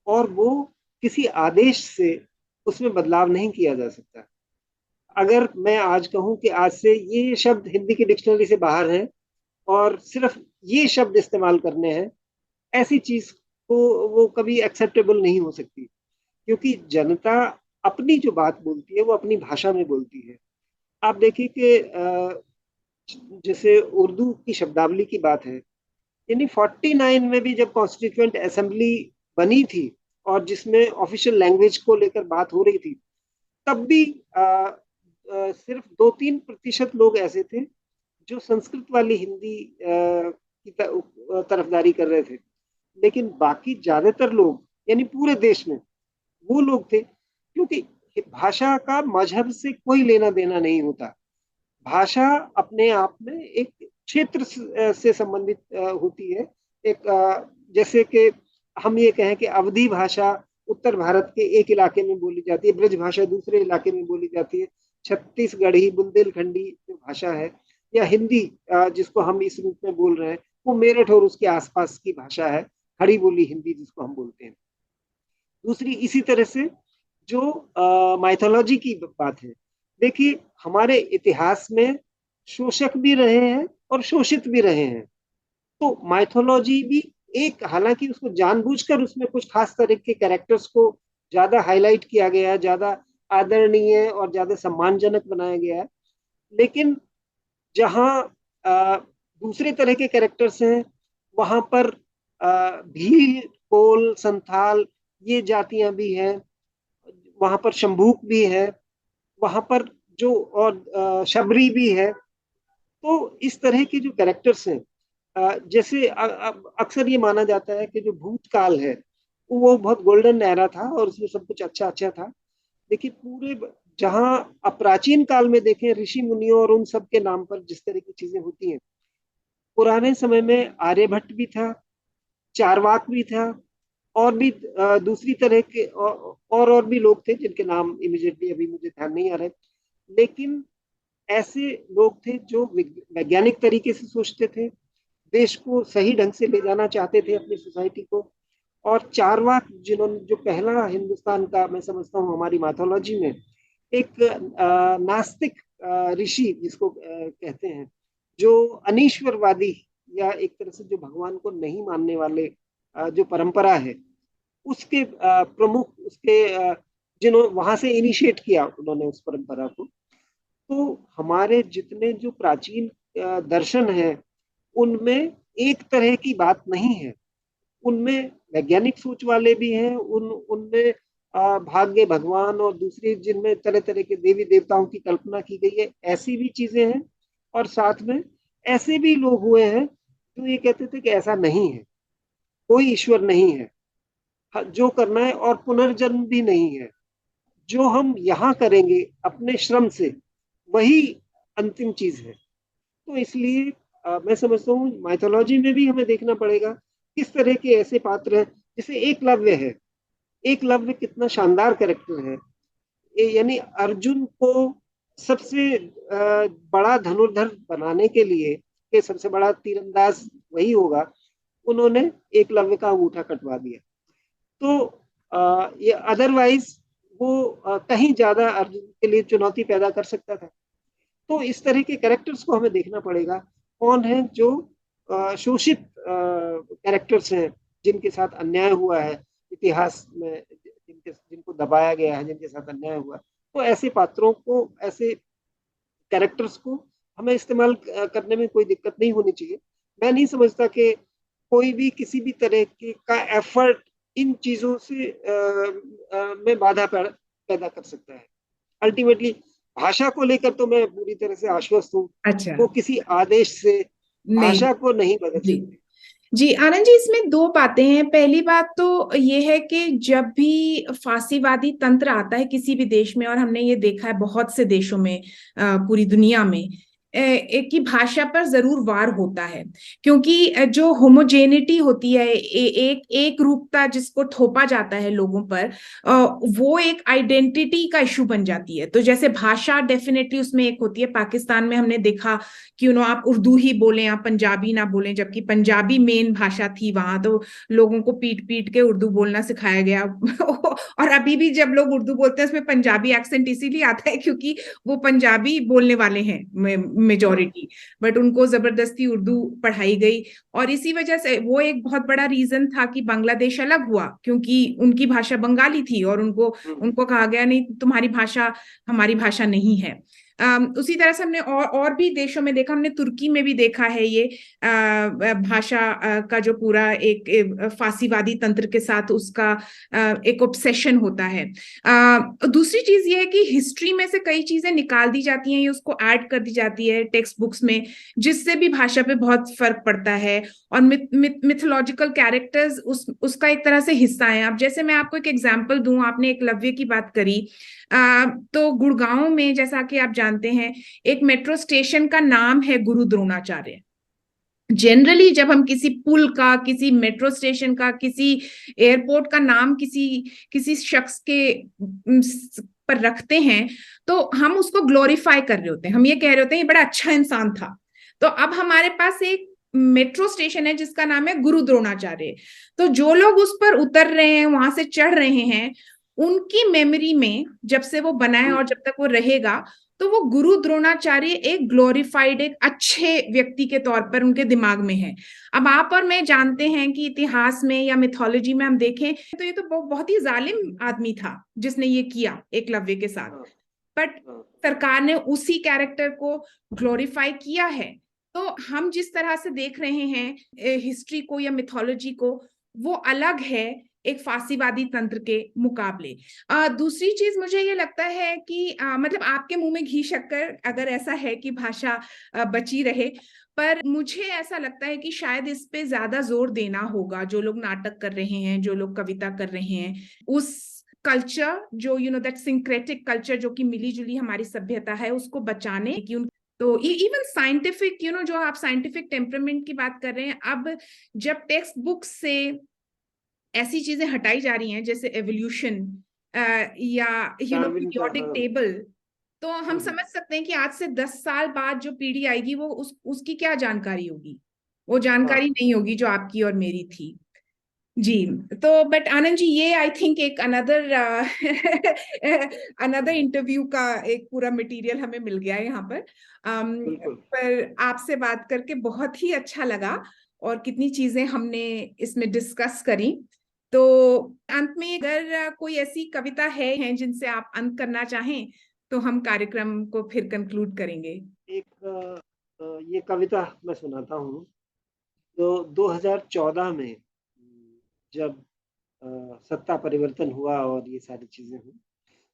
C: और वो किसी आदेश से उसमें बदलाव नहीं किया जा सकता। अगर मैं आज कहूं कि आज से ये शब्द हिंदी की डिक्शनरी से बाहर है और सिर्फ ये शब्द इस्तेमाल करने हैं, ऐसी चीज को वो कभी एक्सेप्टेबल नहीं हो सकती, क्योंकि जनता अपनी जो बात बोलती है वो अपनी भाषा में बोलती है। आप देखिए कि जैसे उर्दू की शब्दावली की बात है, यानी 49 में भी जब कॉन्स्टिट्यूएंट असेंबली बनी थी और जिसमें ऑफिशियल लैंग्वेज को लेकर बात हो रही थी, तब भी सिर्फ 2-3% लोग ऐसे थे जो संस्कृत वाली हिंदी की तरफदारी कर रहे थे। लेकिन बाकी ज्यादातर लोग, यानी पूरे देश में, वो लोग थे, क्योंकि भाषा का मजहब से कोई लेना देना नहीं होता। भाषा अपने आप में एक क्षेत्र से संबंधित होती है। एक जैसे कि हम ये कहें कि अवधी भाषा उत्तर भारत के एक इलाके में बोली जाती है, ब्रज भाषा दूसरे इलाके में बोली जाती है, छत्तीसगढ़ी बुंदेलखंडी जो भाषा है, या हिंदी जिसको हम इस रूप में बोल रहे हैं, वो मेरठ और उसके आसपास की भाषा है, खड़ी बोली हिंदी जिसको हम बोलते हैं। दूसरी इसी तरह से जो माइथोलॉजी की बात है, देखिए हमारे इतिहास में शोषक भी रहे हैं और शोषित भी रहे हैं। तो माइथोलॉजी भी एक, हालांकि उसको जानबूझकर उसमें कुछ खास तरह के कैरेक्टर्स को ज्यादा हाईलाइट किया गया है, ज्यादा आदरणीय और ज्यादा सम्मानजनक बनाया गया है, लेकिन जहाँ दूसरे तरह के कैरेक्टर्स हैं, वहां पर भील, कोल, संथाल ये जातियां भी हैं, वहां पर शंभूक भी है, वहां पर जो और शबरी भी है। तो इस तरह के जो कैरेक्टर्स हैं, जैसे अक्सर ये माना जाता है कि जो भूतकाल है वो बहुत गोल्डन एरा था और उसमें सब कुछ अच्छा अच्छा था। देखिए पूरे जहाँ प्राचीन काल में देखें ऋषि मुनियों और उन सब के नाम पर जिस तरह की चीजें होती हैं, पुराने समय में आर्यभट्ट भी था, चारवाक भी था, और भी दूसरी तरह के और भी लोग थे जिनके नाम इमीडिएटली अभी मुझे ध्यान नहीं आ रहे। लेकिन ऐसे लोग थे जो वैज्ञानिक तरीके से सोचते थे, देश को सही ढंग से ले जाना चाहते थे अपनी सोसाइटी को। और चारवाक जिन्होंने जो पहला हिंदुस्तान का, मैं समझता हूँ हमारी माथोलॉजी में एक नास्तिक ऋषि जिसको कहते हैं, जो अनीश्वरवादी या एक तरह से जो भगवान को नहीं मानने वाले जो परंपरा है उसके प्रमुख, उसके जिन्होंने वहां से इनिशिएट किया उन्होंने उस परंपरा को। तो हमारे जितने जो प्राचीन दर्शन हैं उनमें एक तरह की बात नहीं है, उनमें वैज्ञानिक सोच वाले भी हैं, उनमें भाग्य, भगवान और दूसरी जिनमें तरह तरह के देवी देवताओं की कल्पना की गई है ऐसी भी चीजें हैं। और साथ में ऐसे भी लोग हुए हैं जो ये कहते थे कि ऐसा नहीं है, कोई ईश्वर नहीं है, जो करना है और पुनर्जन्म भी नहीं है, जो हम यहाँ करेंगे अपने श्रम से वही अंतिम चीज है। तो इसलिए मैं समझता हूँ माइथोलॉजी में भी हमें देखना पड़ेगा किस तरह के ऐसे पात्र हैं। जैसे एकलव्य है, एकलव्य कितना शानदार कैरेक्टर है। यानी अर्जुन को सबसे बड़ा धनुर्धर बनाने के लिए, कि सबसे बड़ा तीरंदाज वही होगा, उन्होंने एकलव्य का अंगूठा कटवा दिया। तो ये अदरवाइज वो कहीं ज्यादा अर्जुन के लिए चुनौती पैदा कर सकता था। तो इस तरह के कैरेक्टर्स को हमें देखना पड़ेगा, कौन है जो शोषित कैरेक्टर्स हैं, जिनके साथ अन्याय हुआ है इतिहास में, जिनको दबाया गया है, जिनके साथ अन्याय हुआ। तो ऐसे पात्रों को, ऐसे कैरेक्टर्स को हमें इस्तेमाल करने में कोई दिक्कत नहीं होनी चाहिए। मैं नहीं समझता कि कोई भी किसी भी तरह के का एफर्ट इन चीजों से में बाधा पैदा कर सकता है। अल्टीमेटली भाषा को लेकर तो मैं पूरी तरह से आश्वस्त हूँ,
B: अच्छा,
C: वो किसी आदेश से
B: नहीं,
C: भाषा को नहीं बदल
B: जी
C: सकती।
B: जी आनंद जी, इसमें दो बातें हैं। पहली बात तो ये है कि जब भी फासीवादी तंत्र आता है किसी भी देश में, और हमने ये देखा है बहुत से देशों में, पूरी दुनिया में, एक की भाषा पर जरूर वार होता है, क्योंकि जो होमोजेनिटी होती है, एक रूपता जिसको थोपा जाता है लोगों पर, वो एक आइडेंटिटी का इशू बन जाती है। तो जैसे भाषा डेफिनेटली उसमें एक होती है। पाकिस्तान में हमने देखा कि आप उर्दू ही बोलें, आप पंजाबी ना बोलें, जबकि पंजाबी मेन भाषा थी वहां। तो लोगों को पीट पीट के उर्दू बोलना सिखाया गया और अभी भी जब लोग उर्दू बोलते हैं उसमें पंजाबी एक्सेंट इसीलिए आता है क्योंकि वो पंजाबी बोलने वाले हैं मेजोरिटी, बट उनको जबरदस्ती उर्दू पढ़ाई गई। और इसी वजह से वो एक बहुत बड़ा रीजन था कि बांग्लादेश अलग हुआ, क्योंकि उनकी भाषा बंगाली थी और उनको कहा गया नहीं, तुम्हारी भाषा हमारी भाषा नहीं है। उसी तरह से हमने और भी देशों में देखा, हमने तुर्की में भी देखा है ये भाषा का जो पूरा एक फासीवादी तंत्र के साथ उसका एक ऑब्सेशन होता है। दूसरी चीज ये है कि हिस्ट्री में से कई चीजें निकाल दी जाती हैं, ये उसको ऐड कर दी जाती है टेक्स्ट बुक्स में, जिससे भी भाषा पे बहुत फर्क पड़ता है। और मिथोलॉजिकल कैरेक्टर्स उसका एक तरह से हिस्सा है। अब जैसे मैं आपको एक एग्जांपल दूं, आपने एकलव्य की बात करी, तो गुड़गांव में, जैसा कि आप जानते हैं, एक मेट्रो स्टेशन का नाम है गुरु द्रोणाचार्य। जनरली जब हम किसी पुल का, किसी मेट्रो स्टेशन का, किसी एयरपोर्ट का नाम किसी शख्स के पर रखते हैं, तो हम उसको ग्लोरीफाई कर रहे होते हैं, हम ये कह रहे होते हैं ये बड़ा अच्छा इंसान था। तो अब हमारे पास एक मेट्रो स्टेशन है जिसका नाम है गुरु द्रोणाचार्य। तो जो लोग उस पर उतर रहे हैं, वहां से चढ़ रहे हैं, उनकी मेमोरी में जब से वो बना है और जब तक वो रहेगा, तो वो गुरु द्रोणाचार्य एक ग्लोरीफाइड, एक अच्छे व्यक्ति के तौर पर उनके दिमाग में है। अब आप और मैं जानते हैं कि इतिहास में या मिथोलॉजी में हम देखें तो ये तो बहुत ही जालिम आदमी था जिसने ये किया एकलव्य के साथ, बट सरकार ने उसी कैरेक्टर को ग्लोरीफाई किया है। तो हम जिस तरह से देख रहे हैं हिस्ट्री को या मिथोलॉजी को, वो अलग है एक फांसीवादी तंत्र के मुकाबले। दूसरी चीज मुझे ये लगता है कि मतलब आपके मुंह में घी शक्कर अगर ऐसा है कि भाषा बची रहे, पर मुझे ऐसा लगता है कि शायद इस पे ज्यादा जोर देना होगा। जो लोग नाटक कर रहे हैं, जो लोग कविता कर रहे हैं, उस कल्चर जो दैट सिंक्रेटिक कल्चर जो कि मिली जुली हमारी सभ्यता है, उसको बचाने की तो इवन साइंटिफिक जो आप साइंटिफिक टेम्परामेंट की बात कर रहे हैं, अब जब टेक्स्ट बुक से ऐसी चीजें हटाई जा रही हैं जैसे एवोल्यूशन या
C: डार्विन का,
B: पीरियोडिक
C: हाँ।
B: टेबल, तो हम
C: हम्म,
B: समझ सकते हैं कि आज से 10 साल बाद जो पीढ़ी आएगी वो उसकी क्या जानकारी होगी। वो जानकारी
C: हाँ।
B: नहीं होगी जो आपकी और मेरी थी। जी। तो बट आनंद जी, ये आई थिंक एक अनदर अनदर इंटरव्यू का एक पूरा मटेरियल हमें मिल गया है यहाँ पर।
C: बिल्कुल।
B: पर आपसे बात करके बहुत ही अच्छा लगा और कितनी चीजें हमने इसमें डिस्कस करी। तो अंत में अगर कोई ऐसी कविता है जिनसे आप अंत करना चाहें तो हम कार्यक्रम को फिर कंक्लूड करेंगे।
C: एक ये कविता मैं सुनाता हूँ। तो 2014 में जब सत्ता परिवर्तन हुआ और ये सारी चीजें हुई,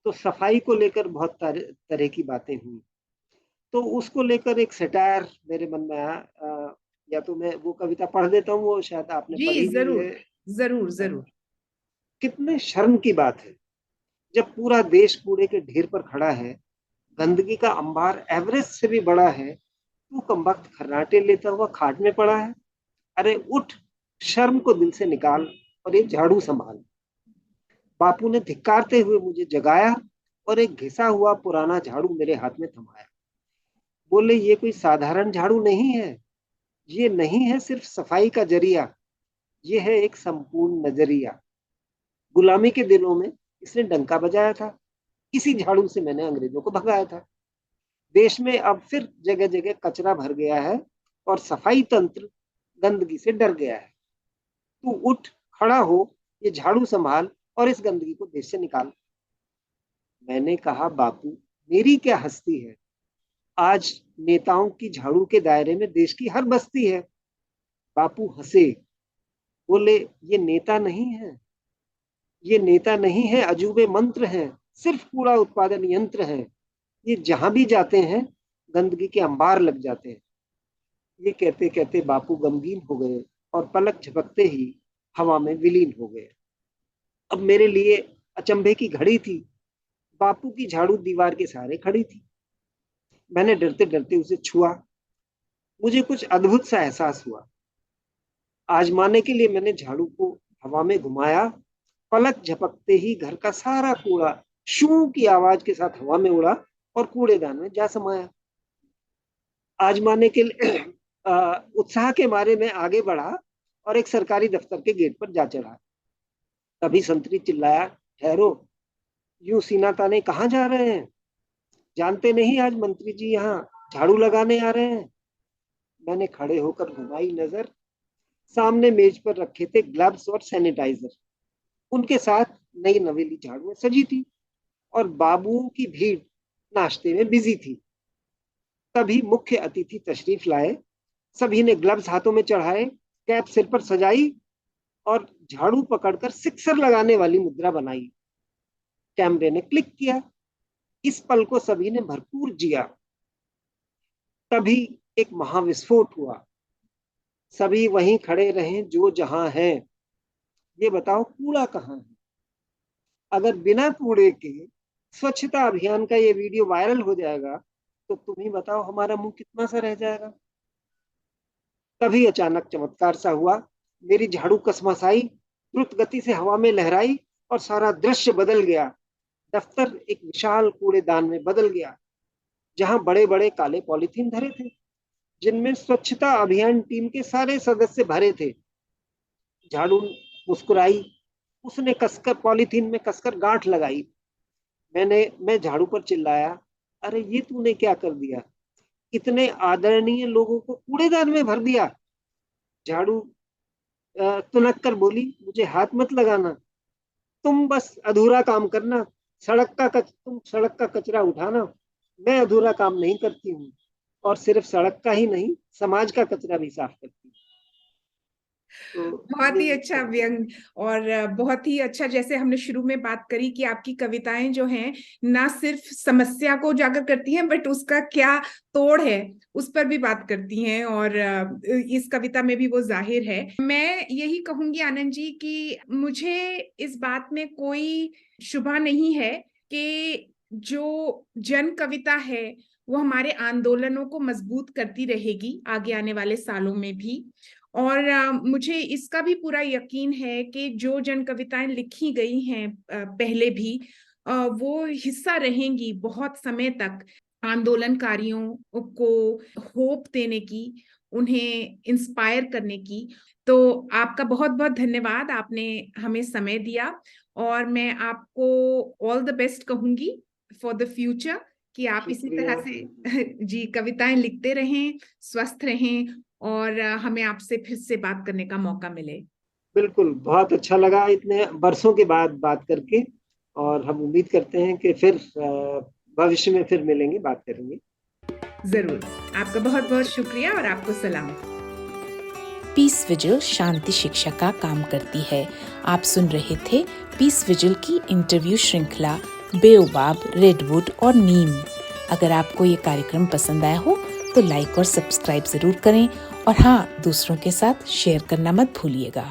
C: तो सफाई को लेकर बहुत तरह की बातें हुई। तो उसको लेकर एक सटायर मेरे मन में आया। या तो मैं वो कविता पढ़ देता हूँ, वो शायद आपने
B: जी
C: पढ़ी भी
B: जरूर,
C: है।
B: जरूर
C: हाँ।
B: जरूर।
C: कितने शर्म की बात है जब पूरा देश कूड़े के ढेर पर खड़ा है, गंदगी का अंबार एवरेस्ट से भी बड़ा है, तू कमबख्त खर्राटे लेता हुआ खाट में पड़ा है। अरे उठ, शर्म को दिल से निकाल और एक झाड़ू संभाल। बापू ने धिक्कारते हुए मुझे जगाया और एक घिसा हुआ पुराना झाड़ू मेरे हाथ में थमाया। बोले, ये कोई साधारण झाड़ू नहीं है, ये नहीं है सिर्फ सफाई का जरिया, ये है एक संपूर्ण नजरिया। गुलामी के दिनों में इसने डंका बजाया था, इसी झाड़ू से मैंने अंग्रेजों को भगाया था। देश में अब फिर जगह जगह कचरा भर गया है और सफाई तंत्र गंदगी से डर गया है। तू उठ, खड़ा हो, ये झाड़ू संभाल और इस गंदगी को देश से निकाल। मैंने कहा, बापू मेरी क्या हस्ती है, आज नेताओं की झाड़ू के दायरे में देश की हर बस्ती है। बापू हंसे, बोले, ये नेता नहीं है, ये नेता नहीं है, अजूबे मंत्र हैं, सिर्फ कूड़ा उत्पादन यंत्र हैं। ये जहां भी जाते हैं गंदगी के अंबार लग जाते हैं। ये कहते कहते बापू गमगीन हो गए और पलक झपकते ही हवा में विलीन हो गए। अब मेरे लिए अचंभे की घड़ी थी। बापू की झाड़ू दीवार के सहारे खड़ी थी। मैंने डरते डरते उसे छुआ। मुझे कुछ अद्भुत सा एहसास हुआ। आजमाने के लिए मैंने झाड़ू को हवा में घुमाया। पलक झपकते ही घर का सारा कूड़ा शू की आवाज के साथ हवा में उड़ा और कूड़ेदान में जा समाया। आजमाने के लिए उत्साह के मारे मैं आगे बढ़ा और एक सरकारी दफ्तर के गेट पर जा चढ़ा। तभी संतरी चिल्लाया, ठहरो, यूं सीना ताने कहाँ जा रहे हैं? जानते नहीं आज मंत्री जी यहाँ झाड़ू लगाने आ रहे हैं? मैंने खड़े होकर घुमाई नजर। सामने मेज पर रखे थे ग्लव्स और सैनिटाइजर। उनके साथ नई नवेली झाड़ुएं सजी थी और बाबुओं की भीड़ नाश्ते में बिजी थी। तभी मुख्य अतिथि तशरीफ लाए। सभी ने ग्लव्स हाथों में चढ़ाए, कैप सिर पर सजाई और झाड़ू पकड़कर सिक्सर लगाने वाली मुद्रा बनाई। कैमरे ने क्लिक किया। इस पल को सभी ने भरपूर जिया। तभी एक महाविस्फोट हुआ। सभी वहीं खड़े रहे जो जहां हैं। ये बताओ, कूड़ा कहाँ है? अगर बिना कूड़े के स्वच्छता अभियान का ये वीडियो वायरल हो जाएगा तो तुम ही बताओ हमारा मुंह कितना सा रह जाएगा। तभी अचानक चमत्कार सा हुआ। मेरी झाड़ू कसमसाई, द्रुत गति से हवा में लहराई और सारा दृश्य बदल गया। दफ्तर एक विशाल कूड़ेदान में बदल गया, जहां बड़े बड़े काले पॉलीथीन धरे थे, जिनमें स्वच्छता अभियान टीम के सारे सदस्य भरे थे। झाड़ू मुस्कुराई। उसने कसकर पॉलीथीन में कसकर गांठ लगाई। मैं झाड़ू पर चिल्लाया, अरे ये तूने क्या कर दिया? इतने आदरणीय लोगों को कूड़ेदान में भर दिया। झाड़ू तुनक कर बोली, मुझे हाथ मत लगाना, तुम बस अधूरा काम करना। तुम सड़क का कचरा उठाना, मैं अधूरा काम नहीं करती हूँ। और सिर्फ सड़क का ही नहीं, समाज का कचरा भी साफ करती है। तो
B: बहुत ही
C: ये
B: अच्छा व्यंग और बहुत ही अच्छा, जैसे हमने शुरू में बात करी कि आपकी कविताएं जो हैं ना सिर्फ समस्या को उजागर करती हैं बट उसका क्या तोड़ है उस पर भी बात करती हैं, और इस कविता में भी वो जाहिर है। मैं यही कहूंगी आनंद जी कि मुझे इस बात में कोई शुबा नहीं है कि जो जन कविता है वो हमारे आंदोलनों को मजबूत करती रहेगी आगे आने वाले सालों में भी। और मुझे इसका भी पूरा यकीन है कि जो जन कविताएं लिखी गई हैं पहले भी, वो हिस्सा रहेंगी बहुत समय तक आंदोलनकारियों को होप देने की, उन्हें इंस्पायर करने की। तो आपका बहुत बहुत धन्यवाद, आपने हमें समय दिया, और मैं आपको ऑल द बेस्ट कहूंगी फॉर द फ्यूचर कि आप इसी
C: शुक्रिया।
B: तरह से जी कविताएं लिखते रहें, स्वस्थ रहें, और हमें आपसे फिर से बात करने का मौका मिले।
C: बिल्कुल, बहुत अच्छा लगा इतने वर्षों के बाद बात करके, और हम उम्मीद करते हैं कि फिर भविष्य में फिर मिलेंगे, बात करेंगे।
B: जरूर, आपका बहुत बहुत शुक्रिया और आपको सलाम।
E: पीस विजिल शांति शिक्षा का काम करती है। आप सुन रहे थे पीस विजिल की इंटरव्यू श्रृंखला बेओबाब, रेडवुड और नीम। अगर आपको ये कार्यक्रम पसंद आया हो तो लाइक और सब्सक्राइब जरूर करें, और हाँ, दूसरों के साथ शेयर करना मत भूलिएगा।